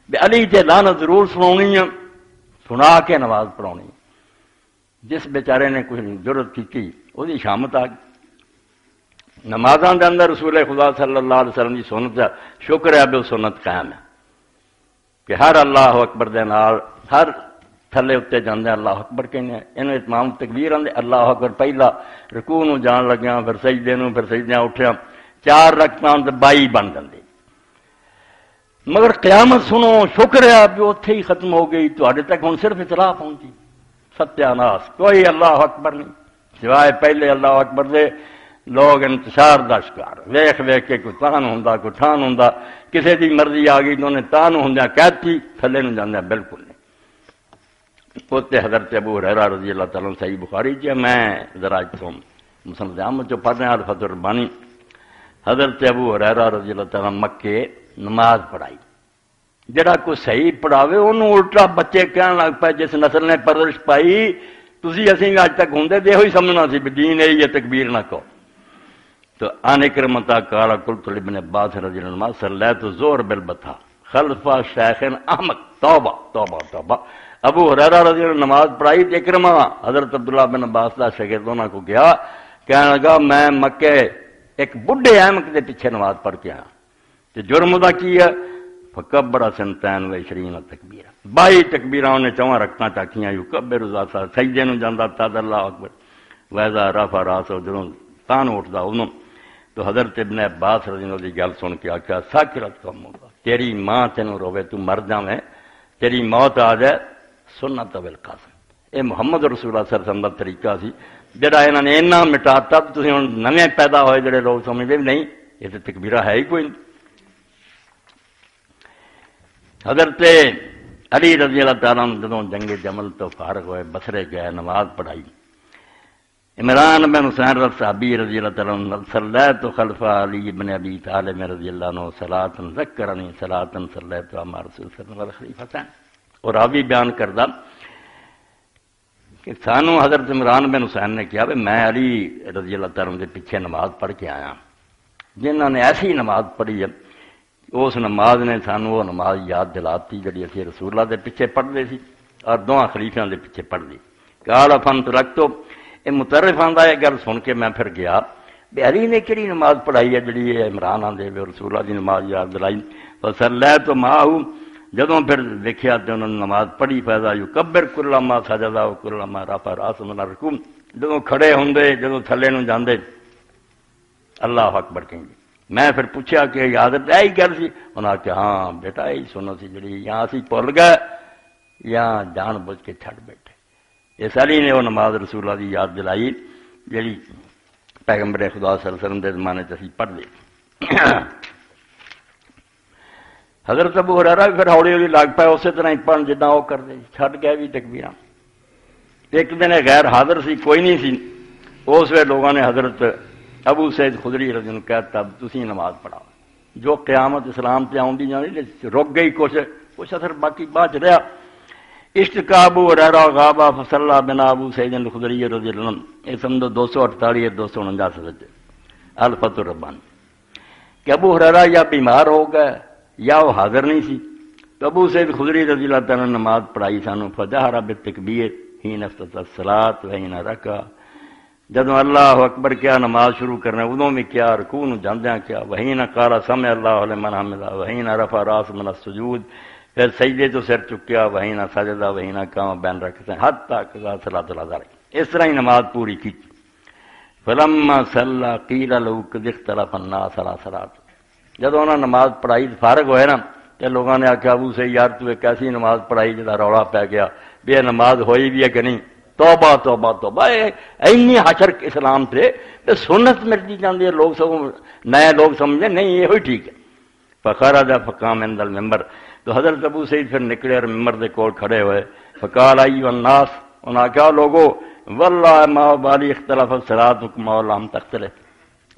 علی تے لعنت ضرور سنانی ہے، سنا کے نماز پڑھانی. جس بیچارے نے کوئی ضرورت کی وہی شامت آ گئی. نمازاں دے اندر رسول خدا صلی اللہ علیہ وسلم کی سنت ہے، شکر ہے بھی سنت قائم ہے کہ ہر اللہ اکبر دے نال ہر تھلے اتنے جاندے اللہ اکبر کہنے انہوں اتمام تکبیر آندے اللہ اکبر پہلا رکوع نو جان لگیا پھر سجدے نو پھر سجدیاں اٹھیا 4 رکعتاں تے 22 بن جاندے. مگر قیامت سنو شکر ہے بھی اتھے ہی ختم ہو گئی. تواڈے تک ہن صرف اطلاع پہنچی ستیہ ناس کوئی اللہ اکبر نہیں سوائے پہلے اللہ اکبر دے. لوگ انتشار دا شکار ویخ ویخ کے کوئی تان ہوندا کوئی ٹھان ہوندا کسی دی مرضی آ گئی تو انہیں تان ہوندیاں قید تھی تھلے نو جاندیاں بالکل نہیں. اتنے حضرت ابو ہریرہ رضی اللہ تعالیٰ صحیح بخاری جی میں ذرا اتوں مسند احمد جو پڑھ رہے ہیں الفتح الربانی. حضرت ابو ہریرہ رضی اللہ تعالیٰ مکے نماز پڑھائی. جڑا کوئی صحیح پڑھاوے انہوں الٹا بچے کہنے لگ پائے جس نسل نے پرورش پائی تسی اسی اج تک ہوندے دے ہوئی سمجھنا سی دین ہے یہ تکبیر نہ کہو. تو ان اکرمتا قال قلت لابن عباس رضی اللہ عنہ صلیت الظہر بالبطحاء خلف شیخ احمق. توبہ توبہ توبہ. ابو ہریرہ رضی اللہ عنہ نماز پڑھائی تو اکرمہ حضرت عبداللہ بن عباس کا شاگرد انہوں کو گیا، کہنے لگا میں مکے ایک بڈھے احمق کے پیچھے نماز پڑھ کے آیا تو جرم ادا کیا فکبر سنتین و عشرین تکبیر 22 تکبیراں نے چواں رکھتا چاکیاں یکبر ذات سجدے نو جاندا تا اللہ اکبر ویذا رفع راسو جدوں تان اٹھدا انہوں تو حضرت ابن عباس رضی اللہ عنہ دی گل سن کے آکھیا ساکرت کم ہوگا، تیری ماں تینوں روے تو مر جاویں، تیری موت آ جائے سنت بالقاسم. یہ محمد رسول اللہ صلی اللہ علیہ وسلم کا طریقہ سی جڑا انہوں نے اینا مٹاتا تسی ہن نویں پیدا ہوئے جڑے لوگ سمجھدے نہیں یہ تو تکبیرہ ہے ہی کوئی نہیں. حضرت علی رضی اللہ تعالیٰ عنہ جدوں جنگ جمل تو فارغ ہوئے بصرے گئے نماز پڑھائی. عمران بن حسین صحابی رضی اللہ تعالیٰ عنہ صلیت خلف علی بن ابی طالب رضی اللہ عنہ صلاۃ ذکرنی صلاۃ صلیت مع رسول صلی اللہ علیہ خلیفتین. اور راوی بیان کردہ کہ سانو حضرت عمران بن حسین نے کیا میں علی رضی اللہ تعالیٰ عنہ کے پیچھے نماز پڑھ کے آیا، جنہوں نے ایسی نماز پڑھی ہے اس نماز نے سانو وہ نماز یاد دلاتی جڑی اسی رسول اللہ دے پیچھے پڑھتے سی اور دونوں خلیفیاں دے پیچھے پڑھ دی. قال فن ترکتو یہ مترف آندا ہے گل سن کے میں پھر گیا بھی علی نے کہڑی نماز پڑھائی ہے جڑی عمران آندے رسول اللہ دی نماز یاد دلائی. فصلیت معہ جدوں پھر دیکھیا تو انہوں نے نماز پڑھی فیضا یکبر کل ما سجدا و کل ما رفع راسہ من الرکوع جدوں کھڑے ہوندے جدوں تھلے نو جاندے اللہ اکبر کہیں. میں پھر پوچھا کہ یاد ہے گل سی، انہاں کہ ہاں بیٹا یہی سنو سی جڑی یہاں اسی بھول گئے یا جان بوجھ کے چھڈ بیٹھے. اس علی نے وہ نماز رسول اللہ دی یاد دلائی جڑی پیغمبر خدا صلی اللہ علیہ وسلم دے زمانے چ اسی پڑھ لی. حضرت ابو ہریرہ بھی پھر ہولی ہولی لگ پائے اسی طرح ہی پڑھ جداں وہ کرتے چھڈ گئے بھی تکبیراں. ایک دن غیر حاضر سی کوئی نہیں سی اس ویلے لوگوں نے حضرت ابو سعید خدری رضی اللہ عنہ کہتا تسی نماز پڑھاؤ جو قیامت اسلام تے آؤں دی جانی رک گئی کچھ اثر باقی بعد رہا. اشتقا ابو ہریرہ غابہ فصلی بنا ابو سعید الخدری رضی اللہ عنہ یہ سمجھو 248 249 الفتح الربانی کہ ابو ہریرہ یا بیمار ہو گئے یا وہ حاضر نہیں سی تو ابو سعید خدری رضی اللہ تعالیٰ نے نماز پڑھائی سانو فجہر بالتکبیر حین افتتح الصلاۃ وحین رکع جدوں اللہ اکبر کیا نماز شروع کرنا ادوں بھی کیا رکوع نو جاندیاں کیا وحین قال سمع اللہ لمن حمدہ وحین رفع راسہ من السجود پھر سجدے تو سر چکیا وحین سجدہ وحین قام بین رکعتین حتی قضا صلاۃ العصر. اس طرح ہی نماز پوری کی. فلما صلی قیل له قد اختلف الناس علی صلاۃ جدوں انہاں نماز پڑھائی فارغ ہوئے نا تے لوگوں نے آکھیا ابو سے یار تو ایک ایسی نماز پڑھائی جدا رولا پی گیا بھی یہ نماز ہوئی بھی ہے کہ نہیں. توبہ توبہ توبہ اینی حشر اسلام تے سنت مٹی جاندی ہے لوگ سب نئے لوگ سمجھے نہیں یہ ہوئی ٹھیک ہے. فخرج فقام عند المنبر تو حضرت ابو سعید پھر نکلے اور ممبر دے کول کھڑے ہوئے. فقال ایھا الناس انہاں کہا لوگو واللہ ما بالی اختلاف صلاتکم و لم تختلف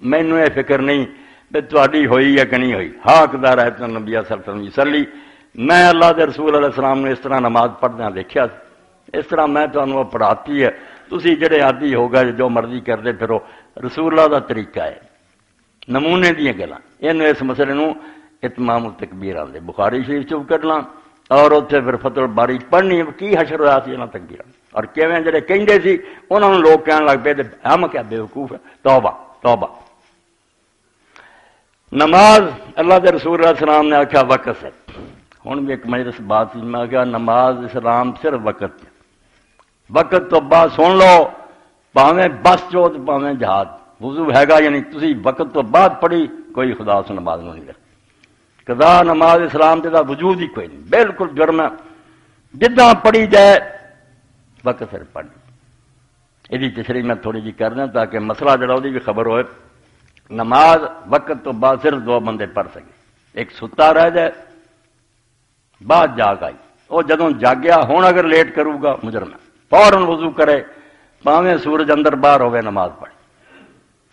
مینوں یہ فکر نہیں کہ تہاڈی ہوئی یا کہ نہیں ہوئی. حقدار ہے تو نبی صلی اللہ علیہ وسلم صلی میں اللہ دے رسول علیہ السلام نے اس طرح نماز پڑھدیاں دیکھیا اس طرح میں تمہیں پڑھاتی ہے تسی جڑے عادی ہو گئے جو مرضی کرتے پھرو رسول اللہ دا طریقہ ہے نمونے دیاں گلاں اینوں اس مسئلے نوں اتمام التکبیر آندے. بخاری شریف چ کرنا اور اتنے پھر فتح الباری پڑھنی کی حشر ہوا سی انہاں تکبیراں اور کیویں جڑے کہندے سی انہاں نوں لوگ کہن لگ پے تے ہم کیا بیوقوف ہے. توبہ توبہ. نماز اللہ دے رسول علیہ السلام نے آکھیا وقت ہے. ہن بھی ایک مجلس بات سی میں کہا نماز اسلام صرف وقت وقت تو بعد سن لو پاویں بس چوت پاویں جہاد وضو ہے گا یعنی تسی وقت تو بعد پڑھی کوئی خدا سے نماز نہیں کرتا. قضا نماز اسلام دا وجود ہی کوئی نہیں بالکل جرم ہے جداں پڑھی جائے وقت پھر پڑھ. یہ تشریح میں تھوڑی جی کر دیں تاکہ مسئلہ جڑا بھی خبر ہوئے. نماز وقت تو بعد صرف 2 بندے پڑھ سکے. ایک ستا رہ جائے بعد جاگ آئی وہ جدوں جاگیا ہوں اگر لیٹ کروں گا مجرم ہے فوراً وضو کرے پاویں سورج اندر باہر ہوئے نماز پڑھے.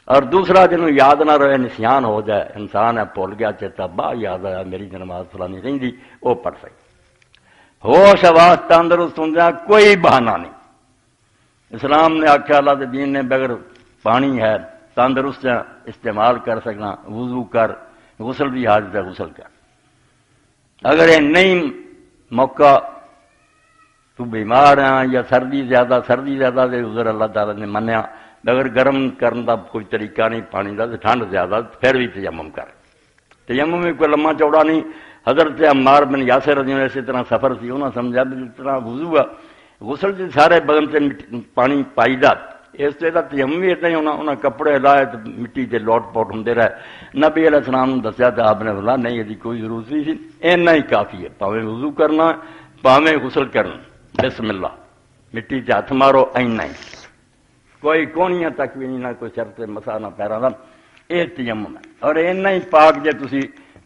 اور دوسرا جنوں یاد نہ رہے نسیان ہو جائے انسان ہے بھول گیا چیتا باہر یاد آیا میری نماز فلانی رہی وہ پڑھ سکے. ہوش آواز تندرست ہوں کوئی بہانہ نہیں. اسلام نے آخیا اللہ کے دین نے بغیر پانی ہے تندرست استعمال کر سکنا وضو کر غسل بھی حاجت ہے غسل کر. اگر یہ نہیں موقع تو بیمار ہیں یا سردی زیادہ دے عذر اللہ تعالیٰ نے منیا، اگر گرم کرنے کا کوئی طریقہ نہیں پانی کا، ٹھنڈ زیادہ پھر بھی تیمم کر۔ تیمم میں کوئی لمبا چوڑا نہیں۔ حضرت عمار بن یاسر رضی اللہ عنہ اسی طرح سفر سی، انہوں نے سمجھا بھی جس طرح وضو ہے غسل سے سارے بدن سے پانی پائی دا، اس سے تیمم بھی اتنا ہی ہونا۔ انہیں کپڑے لائے تو مٹی سے لوٹ پوٹ ہوں رہے۔ نبی علیہ السلام نے دسیا تو آپ نے بولا نہیں یہ کوئی ضرورت نہیں سی، اینا ہی کافی ہے، پاویں وضو کرنا پاویں غسل کرنا، بسم اللہ مٹی سے ہاتھ مارو، اینا ہی، کوئی کونیاں تک بھی نہیں، نہ کوئی سر سے مسا نہ پیرا، یہ تیمم ہے۔ اور اینا ہی پاک جے تسی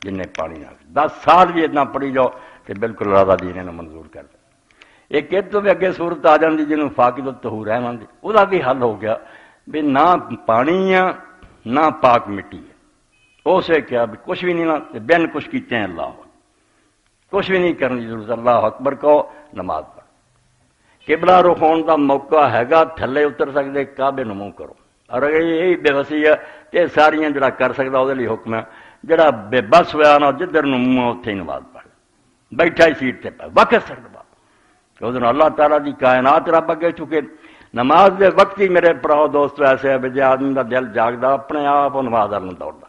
جن پانی نہ 10 سال بھی اتنا پڑھی جاؤ کہ بالکل راضا دین نے منظور کر دے۔ ایک تو بھی اگے صورت آ جاتی جنہوں فاقد الطہور ہے مانتی، وہ بھی حل ہو گیا بھی نہ پانی ہے نہ پاک مٹی ہے، اسے کیا بھی کچھ بھی نہیں نہ بین کچھ کیتے ہیں، اللہ کچھ بھی نہیں کرنے ضرورت، اللہ اکبر کہو نماز پڑھ، قبلہ رخ ہونے کا موقع ہے گا، تھلے اتر سکتے کعبے نو منہ کرو، اور اگر یہی بے وسی ہے کہ ساریاں جڑا کر سکتا وہ لیے حکم ہے، جڑا بے بس ہوا نا جدھر نو منہ اتنے ہی نماز پڑھ، بیٹھا ہی سیٹ تے پہ وقت سر نماز، اس دن اللہ تعالیٰ دی کائنات رب اگے چکے۔ نماز دے وقت ہی میرے پراؤ دوست ایسے ہے جے آدمی دا دل جاگدا اپنے آپ نماز والوں دوڑدا،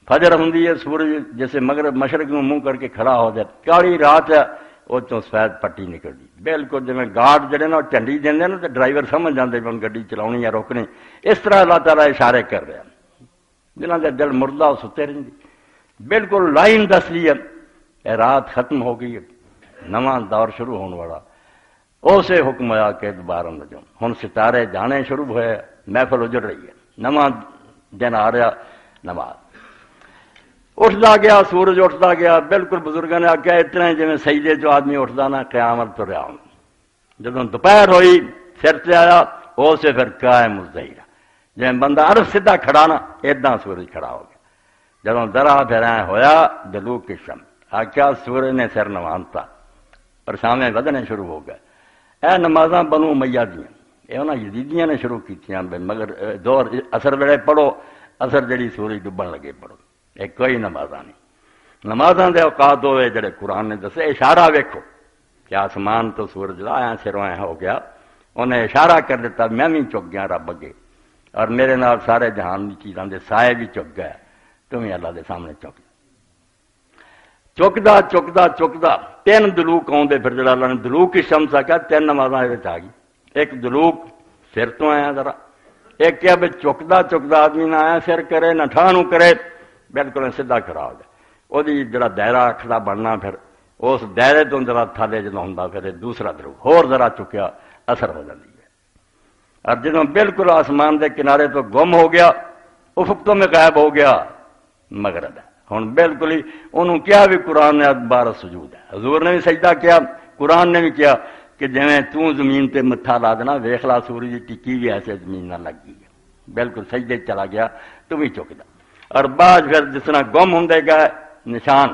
فجر ہوندی ہے سورج جیسے مغرب مشرق میں منہ کر کے کھڑا ہو جائے، کالی رات ہے وہ چوں سفید پٹی نکلتی، بالکل جی گارڈ جڑے نا جھنڈی دیندے نا تو ڈرائیور سمجھ جاندے کہ گڈی چلاونی یا روکنی، اس طرح اللہ تعالیٰ اشارے کر رہا، جنہاں دے دل مردہ وہ ستے رہندے، بالکل لائن دس دی ہے رات ختم ہو گئی، نواں دور شروع ہونے والا، اسے حکم آیا کہ دوبارہ نجم، ہن ستارے جانے شروع ہوئے، محفل اجڑ رہی ہے، نواں دن آ رہا، نماز اٹھتا گیا، سورج اٹھتا گیا، بالکل بزرگوں نے آخیا اتنا جی سجدے چ آدمی اٹھتا نا قیامت تو رہا، جب دوپہر ہوئی سر سے آیا اسے پھر قائم الظہیر، جی بندہ عرف سیدھا کھڑا نا اداں سورج کھڑا ہو گیا، جب درا پھر ہویا دلوک کی شم، آخیا سورج نے سر نوانتا پر سامنے ودنے شروع ہو گئے، اے نمازاں بنو امیہ دیاں یہ انہاں یزیدیاں نے شروع کیتیاں، مگر دور اثر ویلے پڑھو، اثر جڑی سورج ڈبن لگے پڑھو، ایک کوئی نمازاں نہیں، نمازاں دے اوقات ہوئے جڑے قرآن نے دسے، اشارہ ویکھو کہ آسمان تو سورج آیا سروں ہو گیا، انہیں اشارہ کر دیتا میں بھی چک گیا رب اگے، اور میرے نال سارے جہان کی چیزاں دے سائے بھی چک گئے، تمہیں اللہ دے سامنے چک چکدا 3 دلوک آدھے، پھر جڑا اللہ نے دلوک کی شمس آخیا 3 نمازاں یہ آ گئی، ایک دلوک سر تو آیا ذرا، ایک کیا بھی چکدا آدمی نہ آیا سر کرے نہ ٹھانو کرے، بالکل سیدھا کھڑا ہو جائے، وہ جڑا دائرہ اکھ دا بننا، پھر اس دائرے تو ذرا تھالے جدوں ہوندا پھر دوسرا دلوک ہور ذرا چکیا اثر ہو جاتی ہے، اور جدوں بالکل آسمان دے کنارے تو گم ہو گیا، افق تو میں غائب ہو گیا، مغرب ہے، ہوں بالکل ہی انہوں کیا بھی قرآن نے بار سجود ہے، حضور نے بھی سجدہ کیا، قرآن نے بھی کیا کہ جویں تو زمین تے متھا لا دینا ویکھ لا سورج دی ٹکی بھی ایسے زمین نہ لگ گئی ہے، بالکل سجدے چلا گیا تو بھی چکدا، اور بعد پھر جس طرح گم ہوندے گئے نشان،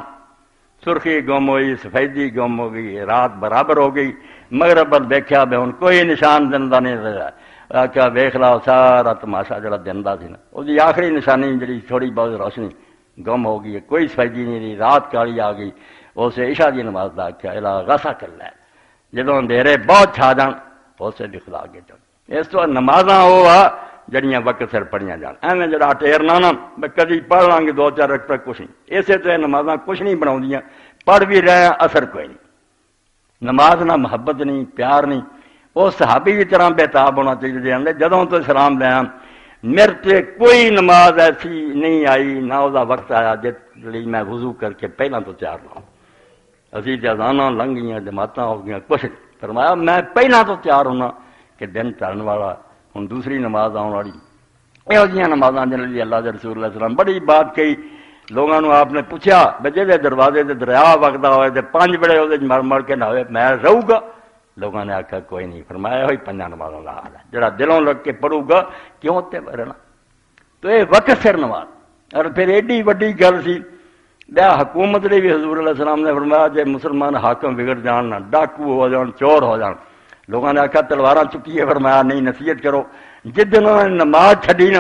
سرخی گم ہوئی، سفیدی گم ہو گئی، رات برابر ہو گئی، مغرب پر دیکھا بے ہن کوئی نشان دن دا نہیں رہا، آخیا ویکھ لا سارا تماشا جڑا دن دا سی نا وہ آخری نشانی جڑی تھوڑی بہت روشنی گم ہو گئی ہے، کوئی سفیدی نہیں رہی، رات کالی آ گئی، اسے عشاء دی نماز دا آخیا الا غسا کر لے، جدوں اندھیرے بہت چھا جان اسے بھی خدا کے چل، اس تو نمازاں وہ آ جڑیاں وقت سر پڑھیاں جان، ایویں جڑا ٹیرنا نا کدی پڑھ لیں گے 2-4 رکعت کچھ نہیں، اسے تو نمازاں کچھ نہیں بناؤندیاں، پڑھ بھی رہے ہیں اثر کوئی نہیں، نماز نہ محبت نہیں پیار نہیں، وہ صحابی کی طرح بےتاب ہونا چاہیے، جدوں تو سلام لیا میرے تے کوئی نماز ایسی نہیں آئی نہ وہ وقت آیا جس لیے میں وضو کر کے پہلا تو تیار لاؤں، اسی جزانہ لنگ گئی جماعتاں ہو گئی کچھ نہیں، فرمایا میں پہلا تو تیار ہونا کہ دن چڑھن والا ہوں دوسری نماز آنے والی، یہ نمازاں جن لیے اللہ کے رسول اللہ علیہ وسلم بڑی بات کہی، لوگوں آپ نے پوچھا بجے دے دروازے سے دریا وگدا ہوئے تے 5 بڑے وہ مر مر کے نہ ہوئے میں رہوں گا، لوگوں نے آخیا کوئی نہیں، فرمایا ہوئی 5 نمازوں کا حال ہے، جڑا دلوں لگ کے پڑھوں گا کیوں تے رہنا، تو یہ وقت سر نماز، اور پھر ایڈی وڈی گل سی بیا حکومت نے بھی حضور علیہ السلام نے فرمایا جے مسلمان حاکم بگڑ جان نہ ڈاکو ہو جان چور ہو جان، لوگوں نے آخیا تلواراں چکیے، فرمایا نہیں نصیحت کرو، جس دن انہوں نے نماز چھڈی نا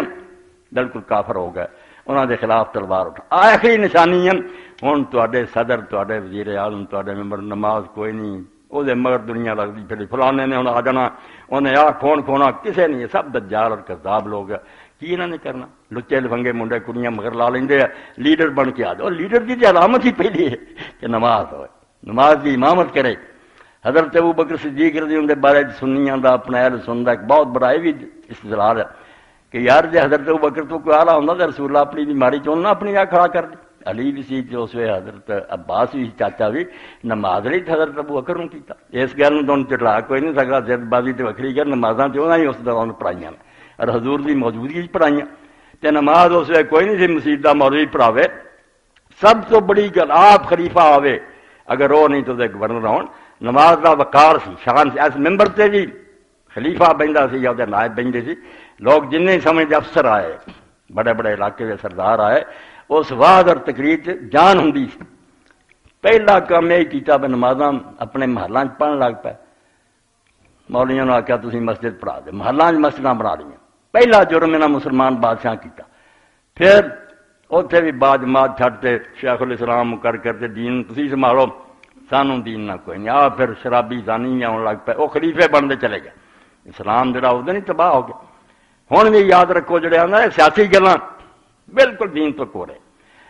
بالکل کافر ہو گئے، انہوں نے خلاف تلوار اٹھا، آخری نشانی ہے ہوں تے صدر تے وزیر اعظم تے ممبر نماز کوئی نہیں وہ مگر دنیا لگتی پھر فلانے نے ہوں آ جانا انہیں آ کھون کھونا کسے نہیں سب دجال اور کذاب لوگ ہے کی انہوں نے کرنا لچے لفنگے منڈے کڑیاں مگر لا لیں لیڈر بن کے آ جاؤ لیڈر کی علامت ہی پہلی ہے کہ نماز ہوئے نماز کی امامت کرے حضرت ابو بکر صدیق رضی اللہ عنہ بارے سنیاں دا اپنا اہل سنتا ایک بہت بڑا یہ بھی استدلال ہے کہ یار جی حضرت ابو بکر تو کوئی آلہ ہوتا تو رسول اللہ اپنی بیماری چون نہ اپنی آ کھڑا کر دی علی بھی سی جو اس وے حضرت عباس بھی چاچا بھی نماز نہیں حضرت ابو بکر نے کیتا اس گل تو چٹلا کوئی نہیں سکتا زد بازی تو وکری کر نمازاں تو انہوں نے اس دوران پڑھائیاں اور حضور کی موجودگی پڑھائیاں تو نماز اس وقت کوئی نہیں سی مسجد کا مولوی پڑھاوے سب تو بڑی گل آپ خلیفہ آوے اگر وہ نہیں تو گورنر آن نماز کا وقار سی شان سی اس ممبر سے بھی خلیفہ بہندا سی یا نائب بہندے سی لوگ جن سمجھ افسر آئے بڑے بڑے علاقے کے سردار آئے اس وعد اور تقریر جان ہوں سی پہلا کام یہ کیتا بھی نمازاں اپنے محلہ پڑھن لگ پائے مولیاں نے آخیا تسی مسجد پڑھا دے محلہ مسجد بنا لی پہلا جرم انہاں مسلمان بادشاہ کیتا پھر اتنے بھی بعد جماعت چھڈتے شیخ الاسلام کر کے دین تسی سنبھالو سانوں دین نہ کوئی نہیں آ پھر شرابی زانی بھی آن لگ پے وہ خلیفے بنتے چلے گئے اسلام جڑا اس دن ہی تباہ ہو گیا ہوں بھی یاد رکھو جڑے آدھا سیاسی گلاں بالکل دین تو کورے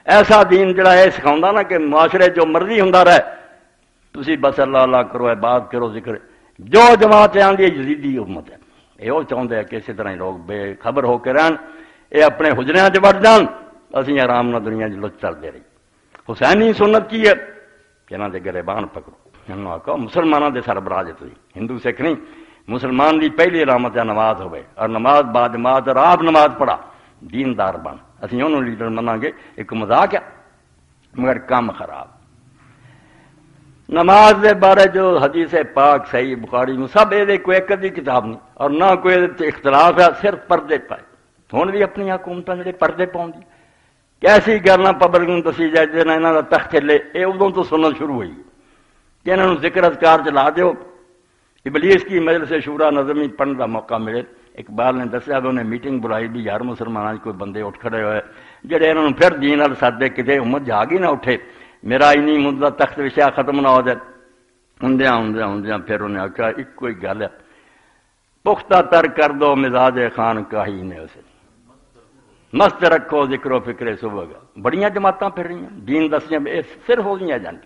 ایسا دین جڑا یہ سکھاؤں نا کہ معاشرے جو مرضی ہوں رہے تسی بس اللہ اللہ کرو عبادت کرو ذکر جو جماعت آدھی یزیدی امت ہے یہ وہ چاہتے ہیں کہ اسی طرح لوگ بے خبر ہو کے رہن یہ اپنے حجریاں چ وڑ جان اسی آرام نہ دنیا لچ چلتے رہی حسینی سنت کی ہے کہ انہوں کے گریبان پکڑو انہوں آخو مسلمانوں کے سربراہ جی ہندو سکھ نہیں مسلمان کی پہلی علامت ہے نماز ہوئے اور نماز با جماعت اور آپ نماز پڑھا دیندار بن اسی انہوں لیڈر منا گے ایک مذاق ہے مگر کام خراب نماز دے بارے جو حدیث پاک صحیح بخاری میں سب یہ کوئی ایک ادھی کتاب نہیں اور نہ کوئی اختلاف ہے صرف پردے پائے ہوں بھی اپنی حکومت جڑے پردے پاؤں کیسی گلنا پبلک دسی جائے جنا یہاں کا تخت لے یہ ادوں تو سننا شروع ہوئی کہ انہوں ذکر اذکار چلا دیو ابلیس کی مجلس شورا نظمی پڑھنے کا موقع ملے اقبال نے دسیا بھی انہیں میٹنگ بلائی بھی یار مسلمانوں کوئی بندے اٹھ کھڑے ہوئے جڑے انہوں نے پھر دین وال سدے کتنے امت جاگ ہی نہ اٹھے میرا انی مدعا تخت وشیا ختم نہ ہو جائے ہوں پھر انہیں آخیا ایک کوئی گل ہے پختہ تر کر دو مزاج خان کاہی نے اسے مست رکھو ذکر و فکر صبح کا بڑیاں جماعتاں پھر رہی ہیں دین دسیاں صرف ہو گئی ایجنٹ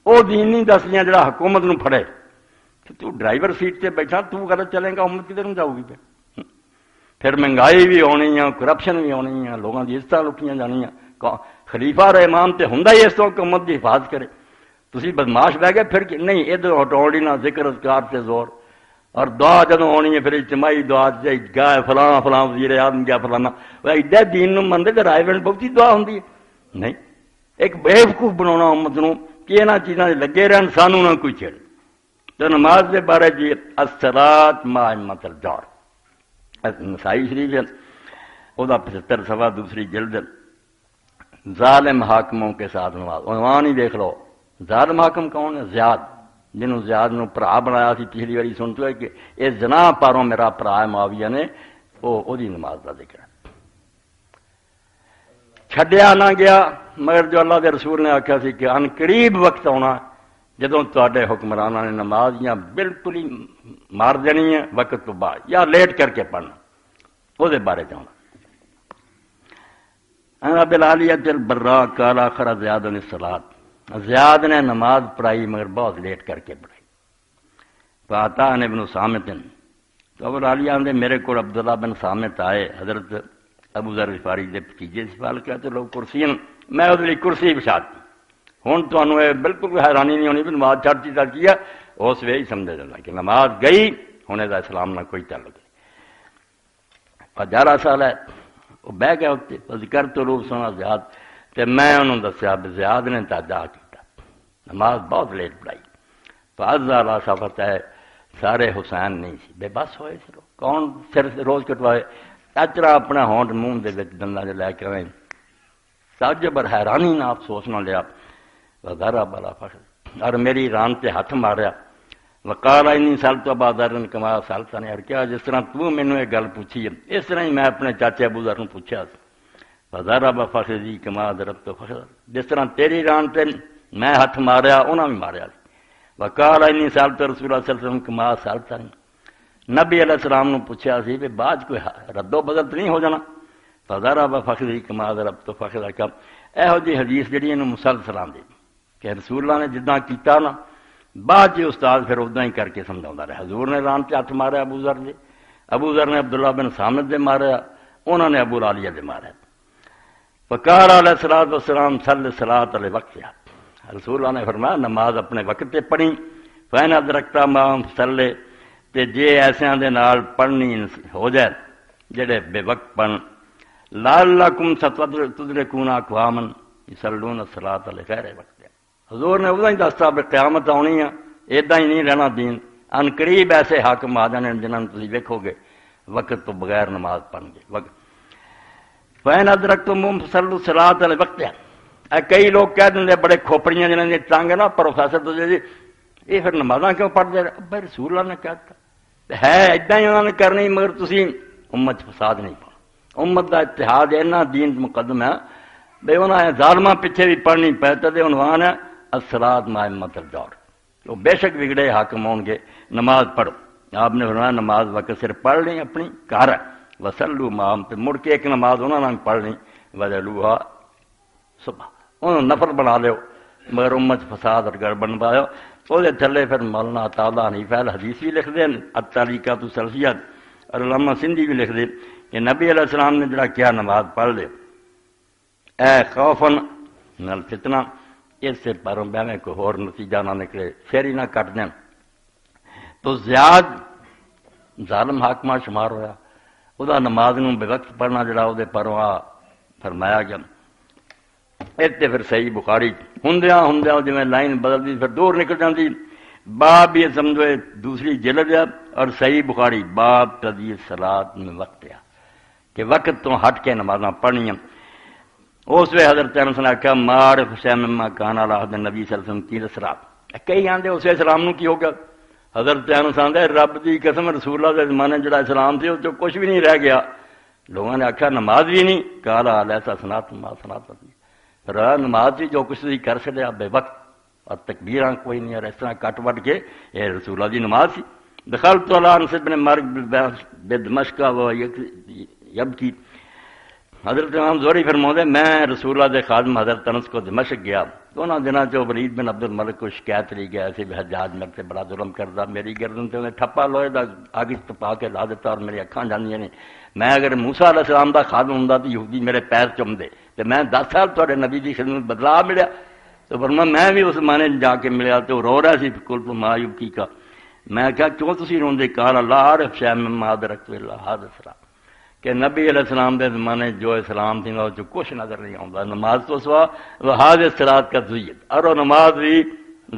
وہ دین نہیں دسیاں جڑا حکومت نو پھڑے تو ڈرائیور سیٹ سے بیٹھا تو غلط چلے گا امت کدھر جاؤ گی پھر مہنگائی بھی ہونی ہے کرپشن بھی ہونی ہے لوگوں کی عزت لٹیاں جانیاں خلیفہ اور امام تے ہوندا ہی اس طرح کہ امت کی حفاظت کرے تسی بدماش بہ گئے پھر نہیں ادھر ہٹوڑی نہ ذکر اذکار سے زور اور دعا جدوں ہونی ہے پھر اجتماعی دعا گائے فلاں فلاں وزیر اعظم گیا فلانا ایڈا دین نو منتے تو رائے بن بہت دعا ہوندی ہے نہیں ایک بےوقوف بناونا امت نو کہ انہاں چیزاں لگے رہن سانو نہ کوئی چھڑ تو نماز کے بارے جی الصلاۃ مع ائمۃ الجور نسائی شریف ہے وہ 75 صفحہ دوسری جلد ظالم حاکموں کے ساتھ نماز عنوان ہی دیکھ لو ظالم حاکم کون ہے زیاد جنہوں زیاد نو پرا بنایا سی پچھلی باری سنتے ہوئے کہ یہ جناح پاروں میرا پرا ہے معاویہ نے وہ نماز کا ذکر ہے چھڈیا نہ گیا مگر جو اللہ کے رسول نے آخیا سی کہ ان قریب وقت آنا جدوں تے حکمرانوں نے نماز یا بالکل ہی مار دینی ہے وقت تو بعد یا لیٹ کر کے پڑھنا وہ بارے چاہنا بلالیت البراء قال آخر زیاد نے الصلاۃ زیاد نے نماز پڑھائی مگر بہت لیٹ کر کے پڑھائی فاتا نے ابن سامت تو ابو عالیہ نے میرے کو عبداللہ بن سامت آئے حضرت ابو ذر غفاری کے بھتیجے سوال کیا تو لوگ کرسی میں اس لیے کرسی بچھاتی ہوں تمہیں یہ بالکل حیرانی نہیں ہونی بھی نماز چھڑتی تک کیا اس وے ہی سمجھا جانا کہ نماز گئی ہونے کا اسلام نہ کوئی تعلق نہیں 11 سال ہے وہ بہ گیا اتنے ذکر تو روپ سونا زیاد تو میں انہوں دسیا زیاد نے تاجا کیا نماز بہت لیٹ پڑھائی فاضا سفت ہے سارے حسین نہیں سی بے بس ہوئے سر کون سر روز کٹوائے اچرا اپنا ہونٹ منہ دے دندا جو لے کے تعجب اور حیرانی نہ افسوس نہ لیا ذرا بلا فخر اور میری ران تے ہاتھ ماریا وقال انی سال تو بادرن کما سالتا نے اور کیا جس طرح تو مینوں یہ گل پوچھی ہے اس طرح ہی میں اپنے چاچے ابو ذر نے پوچھا فضرب فخذی کما ضربت فخذ، جس طرح تیری ران تے میں ہاتھ ماریا انہاں بھی ماریا۔ وقال انی سألت رسول اللہ صلی اللہ علیہ وسلم کما سألتنی، نبی علیہ السلام نے پوچھا سی کہ بعد کوئی رد و بدل تو نہیں ہو جانا؟ فضرب فخذی کما ضربت فخذک، ਇਹੋ ਜਿਹੀ ਹਦੀਸ ਜਿਹੜੀ ਇਹਨੂੰ ਮੁਸਲਸਲਾਂ ਦੀ ਕਿ ਰਸੂਲਾਂ ਨੇ ਜਿੱਦਾਂ ਕੀਤਾ ਨਾ بعد جی استاد پھر ادا ہی کر کے سمجھا رہا۔ حضور نے ران سے ہاتھ ماریا ابو ذر دے، ابو ذر نے عبداللہ بن سامد دے ماریا، انہوں نے ابو العالیہ دے ماریا۔ فقال علیہ الصلوۃ والسلام صلی الصلاۃ علی وقتها، رسول اللہ نے فرمایا نماز اپنے وقت تے پڑھی، فین ادرکتا ما صلی، تے جے ایسیاں دے نال پڑھنی ہو جائے جڑے بے وقت پڑھ، لعلکم ستدرکون اقواما یصلون الصلاۃ علی غیر وقت۔ حضور نے ادھا ہی دستا بھی قیامت آنی ہے، ایداں ہی نہیں رہنا دین، ان قریب ایسے حاکم آ جانے جنہاں نے تسی ویکھو گے وقت تو بغیر نماز پڑھن گے۔ فَإِنْ أَدْرَكْتُمُوهُمْ فَصَلُّوا الصَّلَاةَ لِوَقْتِهَا، کئی لوگ کہہ دیں بڑے کھوپڑیاں جنہاں نے ٹانگ ہے نا پروفیسر تو جی یہ پھر نمازاں کیوں پڑھتے رہے؟ بھائی رسول اللہ نے کہتا ہے ایداں ہی انہوں نے کرنی، مگر تسی امت فساد نہیں پاؤ۔ امت دا اتحاد اینا دین مقدم ہے بے انہاں ظالماں پیچھے بھی پڑھنی پہتا دے عنوان ہے الصلاۃ مع امت الجور، تو بے شک بگڑے حاکم ہوں گے نماز پڑھو۔ آپ نے فرمایا نماز وقت صرف پڑھ لیں اپنی کار ہے، وصلوا معہم، پہ مڑ کے ایک نماز انہوں نے پڑھ لیں، وجعلوہا صبح، انہوں نے نفل بنا لیو، مگر امت فساد اور گڑبڑ پاؤ۔ وہ تھلے پھر مولانا عطا حنیفہ الحدیث بھی لکھ دیں، الطریقۃ السلفیہ، اور علامہ سندھی بھی لکھ دیں کہ نبی علیہ السلام نے جڑا کیا نماز پڑھ لے اے خوفن من الفتنہ، اس سے پروں بہ میں کوئی اور نتیجہ نہ نکلے، شہری نہ کٹ دیں، تو زیاد ظالم حاکمہ شمار ہویا، ادا نماز نوں بے وقت پڑھنا جڑا وہ پروں آ فرمایا گیا۔ اتنے پھر صحیح بخاری ہندیاں جی لائن بدلتی پھر دور نکل جاتی، باب یہ سمجھو دوسری جلد ہے، اور صحیح بخاری باب تضییع الصلاۃ میں وقت ہے کہ وقت تو ہٹ کے نمازاں پڑھنیاں۔ اس وے حضرت انس نے آخیا معرف شیء مما کان علی عہد النبی صلی اللہ علیہ وسلم قیل اسراف، کئی آندے اس اسلام نو کی ہو گیا؟ حضرت انس آندے رب دی قسم رسول اللہ کے زمانے جڑا اسلام سی اس کچھ بھی نہیں رہ گیا۔ لوگوں نے آخیا نماز بھی نہیں، قال الیس صلاۃ ما صلاۃ، پھر نماز بھی جو کچھ تسی کر چھڈیا بے وقت، اور تکبیراں کوئی نہیں، اور اس طرح کٹ وٹ کے یہ رسول اللہ دی نماز سی۔ دخلت علی انس بن مالک بدمشق یبکی، حضرت امام زہری فرماتے میں رسول اللہ دے خادم حضرت انس کو دمشق گیا تو انہاں دنوں جو ولید بن عبد الملک کو شکایت لی گیا سی حجاج میرے سے بڑا ظلم کردا، میری گردن تے انہیں ٹھپا لوہے دا آگ تپا کے لا دیتا اور میری اکھاں جاندیاں نے، میں اگر موسیٰ علیہ السلام دا خادم ہوندا تو یہودی میرے پیر چوم دے، تے میں 10 سال تہاڈے نبی دی خدمت بدلا ملیا۔ تو فرمایا میں بھی اس مانے جا کے ملیا تو رو رہا سی، قلت ما یبکی کا، میں کہا کیوں تسی روندے؟ قال لا اعرف شیئا مما ادرکت الا ھذا الصلاۃ، کہ نبی علیہ السلام دے زمانے جو اسلام تھی جو کچھ نظر نہیں آتا، نماز تو سوا وہاد الصلاۃ کا ضیعت، اور وہ نماز بھی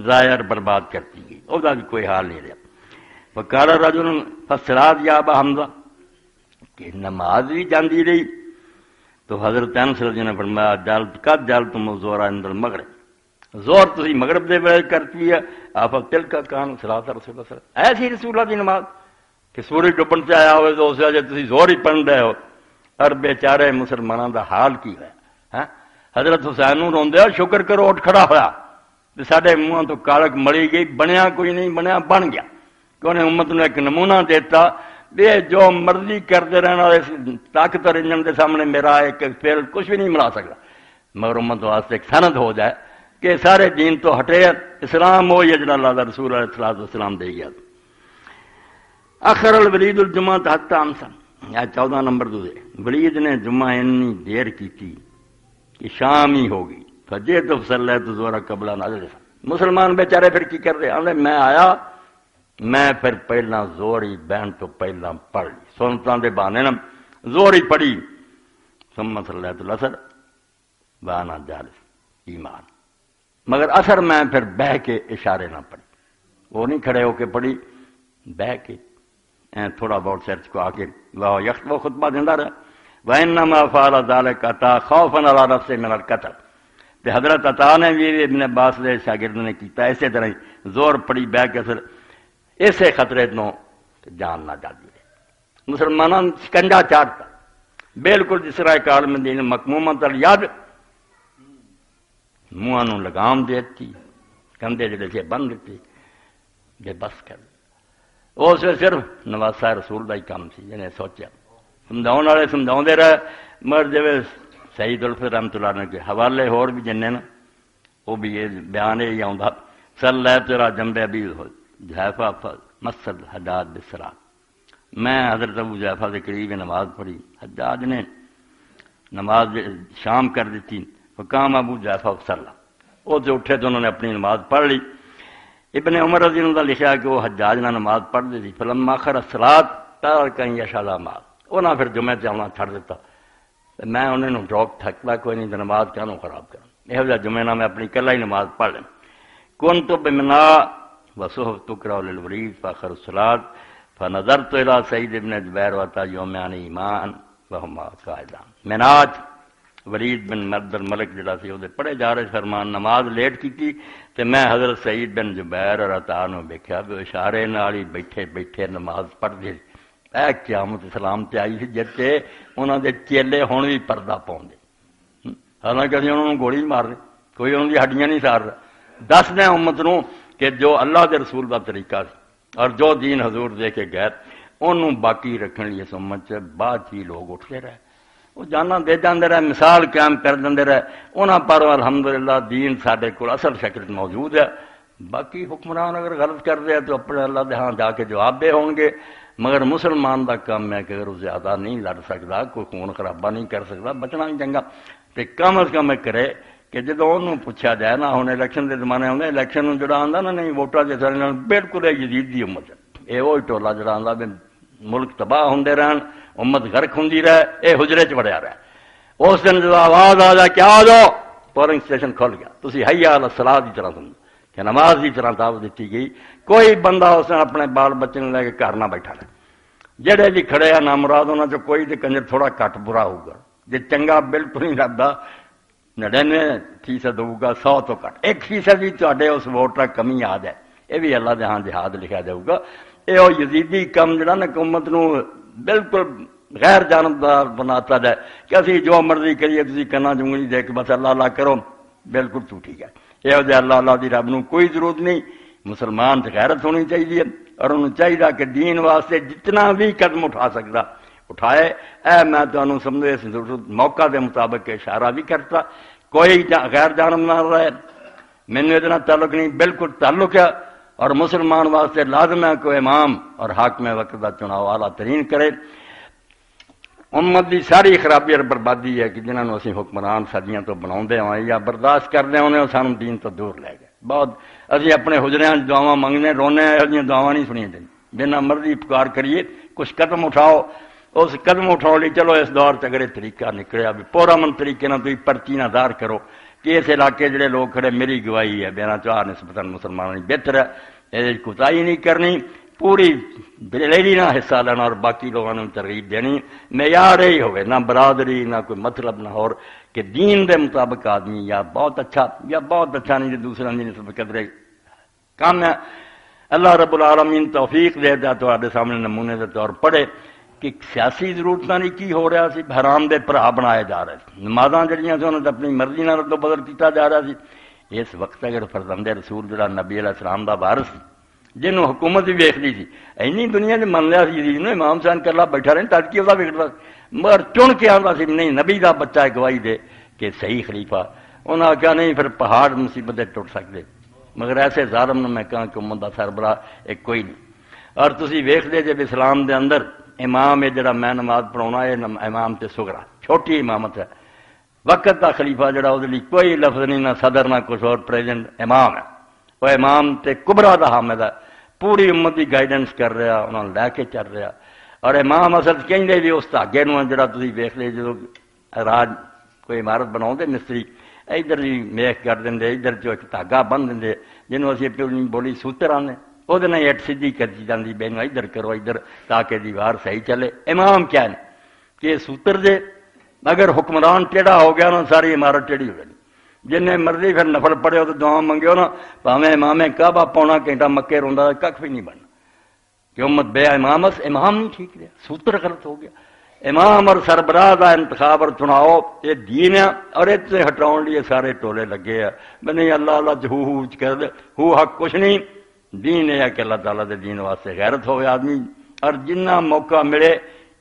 ضائع اور برباد کرتی گئی، اس کا بھی کوئی حال نہیں رہا۔ فقال رجل فالصلاۃ یا ابا حمزہ، کہ نماز بھی جاندی رہی، تو حضرت انس رضی اللہ عنہ نے فرمایا قد جعلتم الظہر عند المغرب، زور تسی مغرب دے ویلے کرتی ہے، آپ تلک کان صلاۃ رسول اللہ صلی اللہ علیہ وسلم، ایسی رسول اللہ دی نماز کہ سورج ڈبن سے آیا ہوئے تو اس وجہ تسی زور ہی پڑھ رہے ہو، اور بیچارے مسلمانوں دا حال کی ہے۔ حضرت حسین نوں روندے ہو شکر کرو اٹھ کھڑا ہویا، ساڈے منہاں تو کالک مڑی گئی، بنیا کوئی نہیں، بنیا بن گیا، کہ انہیں امت نے ایک نمونہ دیتا یہ جو مرضی کرتے رہنا، اس طاقتور انجن کے سامنے میرا ایک فعل کچھ بھی نہیں ملا سکتا، مگر امت واسطے ایک سند ہو جائے کہ سارے دین تو ہٹے، اسلام ہو یہ جڑا اللہ دا رسول علیہ السلام دے گیا۔ اخر الولید الجمعہ حتی امسا، یا 14 نمبر دوسرے، ولید نے جمعہ اتنی دیر کی تھی کہ شام ہی ہوگی، فجئت فصلیت الظہر قبل ان اجلس، مسلمان بیچارے پھر کی کر رہے ہیں، میں آیا میں پھر پہلا زور ہی بہن تو پہلا پڑھ لی، سنتاں دے بہانے نا زور ہی پڑھی، ثم صلیت العصر وانا جالس، ایمان، مگر اثر میں پھر بہ کے اشارے نہ پڑھی، وہ نہیں کھڑے ہو کے پڑھی، بہ کے تھوڑا بہت سرچ کو آ کے وہ خطبہ دیندہ رہا۔ وَإِنَّمَا فَعَلَ ذَلِكَ عَطَاء خَوْفًا عَلَىٰ نَفْسِهِ مِنَ الْقَتْلِ، تے حضرت عطا نے بھی ابن عباس دے شاگرد نے کیتا اسی طرح ہی، زور پڑی بہ کے اثر اسے خطرے تو جان نہ جاتی رہے، مسلمانوں شکنجا چاٹتا، بالکل جس طرح ایک عالم دین مکمومت الیاد منہ نو لگام دیتی کندھے جڑے سے بن دیتے کہ بس کر اس صرف نواسا رسول کا ہی کام سی جنہیں سوچا سمجھاؤ والے سمجھا رہے مگر جی سعید الفت رحمت اللہ نے کے حوالے ہور بھی جنے نا وہ بھی یہ بیان یہ آتا صلی اللہ تیرا جنبے ابھی جیفا مسد حجاج بسرا میں حضرت ابو جیفا کے قریب نماز پڑھی حجاج نے نماز شام کر دیتی فقام ابو جیفا صلی وہ تو اٹھے تو انہوں نے اپنی نماز پڑھ لی ابن عمر رضی اللہ عنہ لکھا کہ وہ حجاج نہ نماز پڑھتے تھی فلما آخر الصلاۃ ترک یشاء مال انہاں پھر جمعے تے آنا چھڑ دیتا میں انہوں نے روک تھکتا کوئی نہیں تو نماز کیوں خراب کروں یہ جہاں جمعے نہ میں اپنی کلا ہی نماز پڑھ لیں کون تو بمنا وصحف تکرا للورید فاخر الصلاۃ فنظرت الى سعید ابن جبیر وتا یومیان ایمان وہما قائدان مناج ورید بن مرد الملک جڑا سی وہ پڑھے جا رہے فرمان نماز لیٹ کی تے میں حضرت سعید بن جبیر اور عطا نو ویکھیا بھی اشارے نال ہی بیٹھے بیٹھے نماز پڑھدے اے قیامت اسلام تے آئی سی جتے انہاں دے چیلے ہن بھی پردہ پاؤندے حالانکہ اسی انہاں نوں گولی مار رہے کوئی انہاں دی ہڈیاں نہیں سار رہا دس دیں امت نوں کہ جو اللہ دے رسول دا طریقہ سی اور جو دین حضور دے کے گئے انہوں باقی رکھنے لیے اس امت سے بعد ہی لوگ اٹھتے رہے وہ جانا دے جاندے رہے مثال قائم کر دے رہے انہاں پر الحمدللہ دین ساڈے کول اصل شکل موجود ہے باقی حکمران اگر غلط کر دے تو اپنے اللہ دے ہاں جا کے جواب دے ہوں گے مگر مسلمان دا کام ہے کہ اگر وہ زیادہ نہیں لڑ سکتا کوئی خون خرابہ نہیں کر سکتا بچنا نہیں چنگا تو کم از کم کرے کہ جدو انہوں پوچھا جائے نا ہوں الیکشن کے زمانے آتے الیکشن جڑا آتا نا نہیں ووٹاں کے سارے بالکل یزید دی امت ہے یہ وہی ٹولا جڑا آتا بھی ملک تباہ ہوندے رہن امت غرق ہوندی رہے یہ حجرے چ وڑیا رہے اس دن جب آواز آ جائے کیا آ جاؤ پولنگ اسٹیشن کھل گیا تسی حیا علی الصلاۃ کی طرح سمجھو کہ نماز کی طرح دعوت دیتی گئی کوئی بندہ اس نے اپنے بال بچے لے کے گھر نہ بیٹھا رہے جڑے بھی کھڑے ہیں نامراد انہوں چ کوئی تو کنجر تھوڑا گھٹ برا ہوگا جی چنگا بالکل نہیں لگتا 99% ہوگا 100 تو گھٹ 1% بھی تے اس ووٹ کا کمی آ جائے یہ بھی اللہ دے ہاں جہاد لکھا جاؤ گا یہ وہ یزیدی کم جڑا نا حکومت نو بالکل غیر جانبدار بناتا جائے کہ اسی جو مرضی کریے تسی کنا جنگلی دے کے بس اللہ اللہ کرو بالکل جھوٹی ہے یہ اللہ اللہ دی رب نو کوئی ضرورت نہیں مسلمان سے غیرت ہونی چاہیے اور انہوں چاہیے کہ دین واسطے جتنا بھی قدم اٹھا سکتا اٹھائے اے میں تمہیں سمجھے اس موقع کے مطابق اشارہ بھی کرتا کوئی غیر جانب نہ رہے مینو اتنا تعلق نہیں بالکل تعلق ہے اور مسلمان واسطے لازم ہے کہ امام اور حاکم وقت کا چناؤ اعلیٰ ترین کرے امت کی ساری خرابی اور بربادی ہے کہ جنہوں نے اسی حکمران صدیاں تو بنا ہوئے یا برداشت کرتے ہونے سانو دین تو دور لے گئے بہت ابھی اپنے حجریاں دعاواں منگنے رونے یہ دعاواں نہیں سنیا دیں بنا مرضی پکار کریے کچھ قدم اٹھاؤ اس قدم اٹھاؤ لی چلو اس دور سے اگر طریقہ نکلیا بھی پورا من طریقے نہ تھی پرچی نہ دار کرو کہ اس علاقے جڑے لوگ کھڑے میری گواہی ہے بینا چاہ نسبتاً مسلمانوں نے بہتر ہے یہ کوتاہی نہیں کرنی پوری دلیری نہ حصہ لینا اور باقی لوگوں نے ترغیب دینی معیار ہی ہوئے نہ برادری نہ کوئی مطلب نہ اور کہ دین دے مطابق آدمی یا بہت اچھا نہیں دوسرے کی نسبت قدرے کام ہے اللہ رب العالمین توفیق دے دا تو آدھے سامنے نمونے دے طور پڑھے کہ سیاسی ضرورت نہیں کی ہو رہا سی حرام دے پرا بنائے جا رہے تھے نمازاں جڑیاں سے انہوں نے اپنی مرضی نہ رد و بدل کیتا جا رہا سی اس وقت اگر فرزند رسول جڑا نبی علیہ السلام دا وارث جنہوں حکومت بھی ویخ لی تھی اینی دنیا نے من لیا سی امام حسین کرلا بیٹھا رہے تاکہ وہ ویکتا مگر چن کے آتا سی نہیں نبی دا بچہ گواہی دے کہ صحیح خلیفہ انہوں نے آخیا نہیں پھر پہاڑ مصیبتیں ٹوٹ سکتے مگر ایسے ظالم نے میں کہا کہ امت دا سربراہ ایک کوئی نہیں اور تسی ویخ لے جب اسلام دے اندر امام ہے جڑا میں نماز پڑھاؤنا ہے امام تے سگرا چھوٹی امامت ہے وقت دا خلیفہ جڑا وہ کوئی لفظ نہیں نہ صدر نہ کچھ اور پریزیڈنٹ امام ہے وہ امام تے کبرا دا حامد ہے پوری امت کی گائیڈنس کر رہا انہوں نے لے کے چل رہا اور امام اصل کہیں بھی اس دھاگے نو جڑا تسی ویخ لے جدو راج کوئی عمارت بناؤ مستری ادھر بھی میخ کر دیں ادھر جو ایک دھاگا بن دیں جنہوں اسی اپنی بولی سوتر آنے وہ اٹ سیدھی کرتی جاتی بہن ادھر کرو ادھر تاکہ دیوار صحیح چلے امام کیا ہے کہ سوتر دے اگر حکمران ٹیڑھا ہو گیا نا ساری عمارت ٹیڑھی ہو گئی جن مرضی پھر نفل پڑے ہو تو دعا منگے ہو نا پاویں امام کعبہ پونا گھنٹہ مکے روندا کھ بھی نہیں بننا کہ امت بے امامت امام نہیں ٹھیک رہا سوتر غلط ہو گیا امام اور سربراہ کا انتخاب اور چناؤ یہ دین ہے، اور اس سے ہٹاؤ لیے سارے ٹولے لگے ہیں میں نہیں اللہ اللہ ہو کر دے ہو حق کچھ نہیں، دین یہ ہے کہ اللہ تعالیٰ دے دین واسطے غیرت ہوئے آدمی، اور جنہ موقع ملے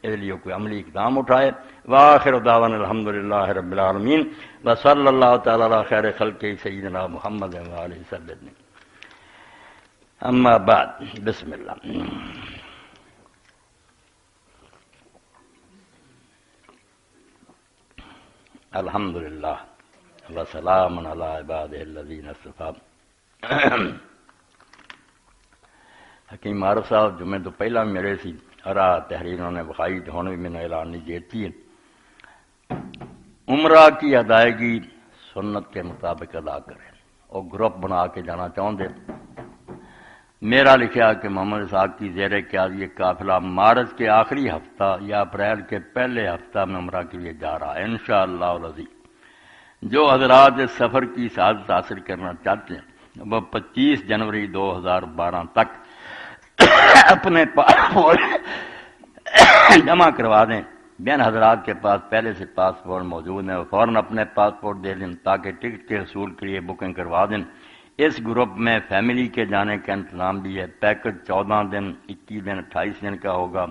اس لیے کوئی عملی اقدام اٹھائے۔ وآخر دعوانا الحمدللہ رب العالمین وصلی اللہ تعالی علی خیر خلق سیدنا محمد وآلہ وسلم۔ اما بعد، بسم اللہ۔ الحمدللہ وسلام علی عبادہ الذین اصطفیٰ۔ حکیم عارف صاحب جمعے تو پہلا میرے سی اور تحریروں نے بخائی تو ہونے بھی میں نے اعلان نہیں دیتی ہے۔ عمرہ کی ادائیگی سنت کے مطابق ادا کریں، اور گروپ بنا کے جانا چاہتے۔ میرا لکھا کہ محمد اسحاق کی زیر قیادت قافلہ مارچ کے آخری ہفتہ یا اپریل کے پہلے ہفتہ میں عمرہ کے لیے جا رہا ہے انشاءاللہ العزیز۔ جو حضرات اس سفر کی سعادت حاصل کرنا چاہتے ہیں وہ 25 جنوری 2012 تک اپنے پاسپورٹ جمع کروا دیں۔ بین حضرات کے پاس پہلے سے پاسپورٹ موجود ہیں، وہ فوراً اپنے پاسپورٹ دے دیں تاکہ ٹکٹ کے حصول کے لیے بکنگ کروا دیں۔ اس گروپ میں فیملی کے جانے کا انتظام بھی ہے۔ پیکج 14 دن، 21 دن، 28 دن کا ہوگا۔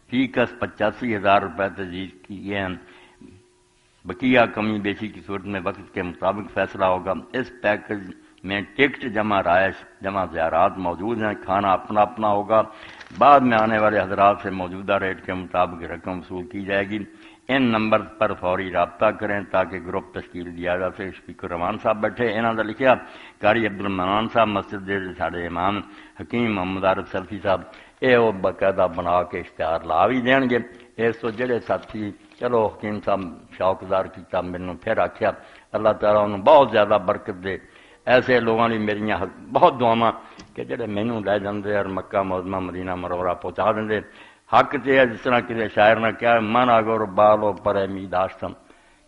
فی کس 85,000 روپے تجویز کیے ہیں۔ بقیہ کمی بیشی کی صورت میں وقت کے مطابق فیصلہ ہوگا۔ اس پیکج میں ٹکٹ جمع رہائش جمع زیارات موجود ہیں، کھانا اپنا اپنا ہوگا۔ بعد میں آنے والے حضرات سے موجودہ ریٹ کے مطابق رقم وصول کی جائے گی۔ ان نمبر پر فوری رابطہ کریں تاکہ گروپ تشکیل دیا جا سکے۔ اسپیکر رحمان صاحب بیٹھے، انہوں نے لکھا قاری عبد المنان صاحب مسجد دے ساڈے امام حکیم محمد عارف سلفی صاحب یہ وہ باقاعدہ بنا کے اشتہار لا بھی دین گے۔ اس تو جڑے ساتھی چلو حکیم صاحب شوقدار کیتا، مینوں پھر آخیا اللہ تعالیٰ انہوں بہت زیادہ برکت دے۔ ایسے لوگوں نے میری بہت دعاواں کہ جڑے مینوں لے جاندے اور مکہ معظمہ مدینہ منورہ پہنچا دیں۔ حق تے ہے جس طرح کسی شاعر نے کیا من اگر بالو پرے می داشتم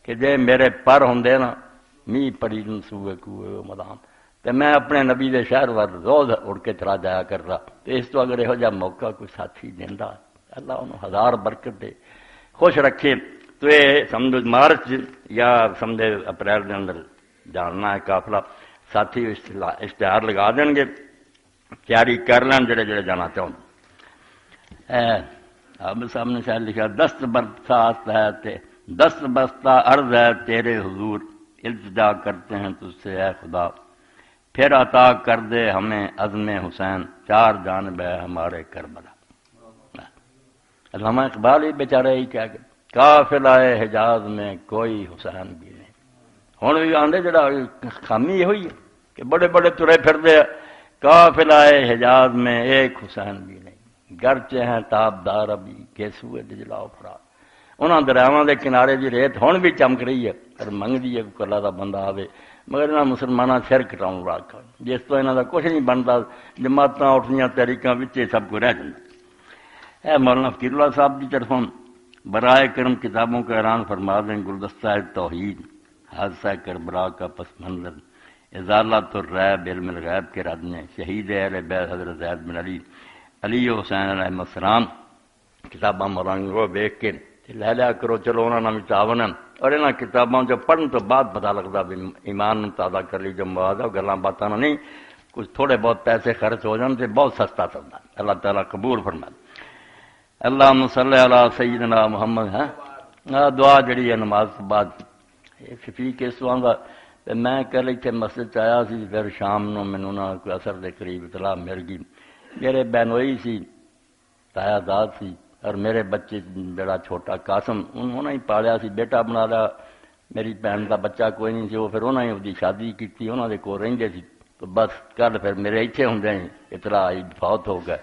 کہ جے میرے پر ہوندے نا می پڑی سوئے کوئے مدام تے میں اپنے نبی دے شہر ور روز اڑ کے چلا جایا کرتا۔ تو اس تو اگر یہو جہا موقع کوئی ساتھی دیندا اللہ انہوں ہزار برکت دے، خوش رکھے۔ تو یہ سمجھو مارچ یا سمجھے اپریل کے اندر جاننا ہے قافلہ، ساتھی اشتہار لگا دیں گے، تیاری کر لیں جڑے جڑے جانا چاہوں۔ اب صاحب نے شاید لکھا دست برسات ہے دست بستہ عرض ہے تیرے حضور، التجا کرتے ہیں تجھ سے اے خدا، پھر عطا کر دے ہمیں عزم حسین، چار جانب ہے ہمارے کربلا۔ علامہ اقبال ہی بیچارے ہی کیا کہ قافلہ حجاز میں کوئی حسین بھی نہیں۔ ہوں بھی آدھے جڑا خامی یہ ہوئی ہے کہ بڑے بڑے ترے پھر دے قافلہ حجاز میں ایک حسین بھی نہیں، گرچہ ہیں تابدار ابھی گیسوئے دجلا و فرات۔ انہاں دریاواں دے کنارے دی ریت ہن بھی چمک رہی ہے پر منگدی ہے کوئی اللہ دا بندہ آوے، مگر انہاں مسلماناں سر کٹاؤن رکھا جس تو انہاں دا کچھ نہیں بنتا، جماعتاں اٹھنیاں تحریکاں وچ سب کو رہ جاندا۔ اے مولانا فقیر اللہ صاحب کی طرفوں برائے کرم کتابوں کا اعلان فرما دیں، گلدستہ توحید، حادثہ کربلا کا پس منظر، ازالت الریب علم الغیب کے رادنے، شہید اہل بیت حضرت زید بن علی و حسین علیہ السلام کتاباں مولانا وہ دیکھ کے لے لیا کرو، چلو انہوں نے بھی تعاون ہے۔ اور انہاں کتاباں جو پڑھن تو بعد پتہ لگتا بھی ایمان تازہ کر لی جو مواد ہے گلاں باتاں نہیں، کچھ تھوڑے بہت پیسے خرچ ہو جان سے بہت سستا چلتا۔ اللہ تعالیٰ قبول فرمائے۔ اللہم صلی علی سیدنا محمد۔ دعا جڑی ہے نماز کے بعد شفیق اس وانگا میں کل اتنے مسجد چ آیا سی، پھر شام نو مینوں نہ کوئی اثر دے قریب اطلاع مل گئی، میرے بہنوئی سی تایا داد سی اور میرے بچے بڑا چھوٹا قاسم انہوں نے ہی پالیا سی، بیٹا بنا لیا، میری بہن کا بچہ کوئی نہیں سی، وہ پھر انہوں نے اس کی شادی کی، انہوں نے کول رہندے سی۔ تو بس کل پھر میرے اتنے ہوندے ہی اطلاع آئی فوت ہو گئے،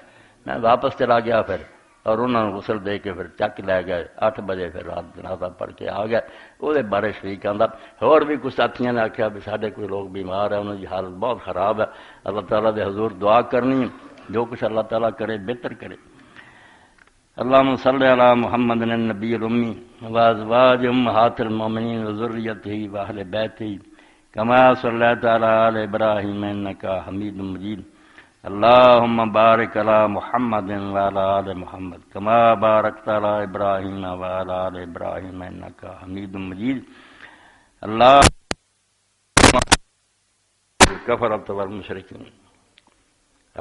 میں واپس چلا گیا پھر اور انہوں نے غسل دے کے پھر چک لے گئے، 8 بجے پھر رات جنازہ پڑھ کے آ گئے۔ وہ بارے شریک آندا اور بھی کچھ ساتھیوں نے آخیا بھی سارے کوئی لوگ بیمار ہیں، انہوں کی حالت بہت خراب ہے، اللہ تعالیٰ دے حضور دعا کرنی، جو کچھ اللہ تعالیٰ کرے بہتر کرے۔ اللہم صلی علی محمد النبی الامی وازواج امہات المومنین وذریتہ واہل بیتہ کما صلیت علی آل ابراہیم انکا حمید مجید۔ اللهم بارك على محمد وعلى آل محمد كما باركت على إبراهيم وعلى آل إبراهيم إنك حميد مجيد. الله الكفرة والمشركين.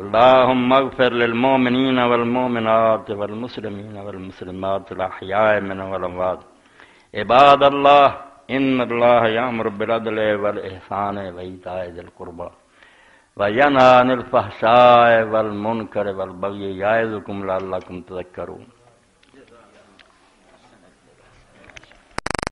اللهم اغفر للمؤمنين والمؤمنات والمسلمين والمسلمات الأحياء منهم والأموات. عباد الله إن الله يأمر بالعدل والإحسان وإيتاء ذي القربى وينهى عن الفحشاء والمنكر والبغي يعظكم لعلكم تذكرون.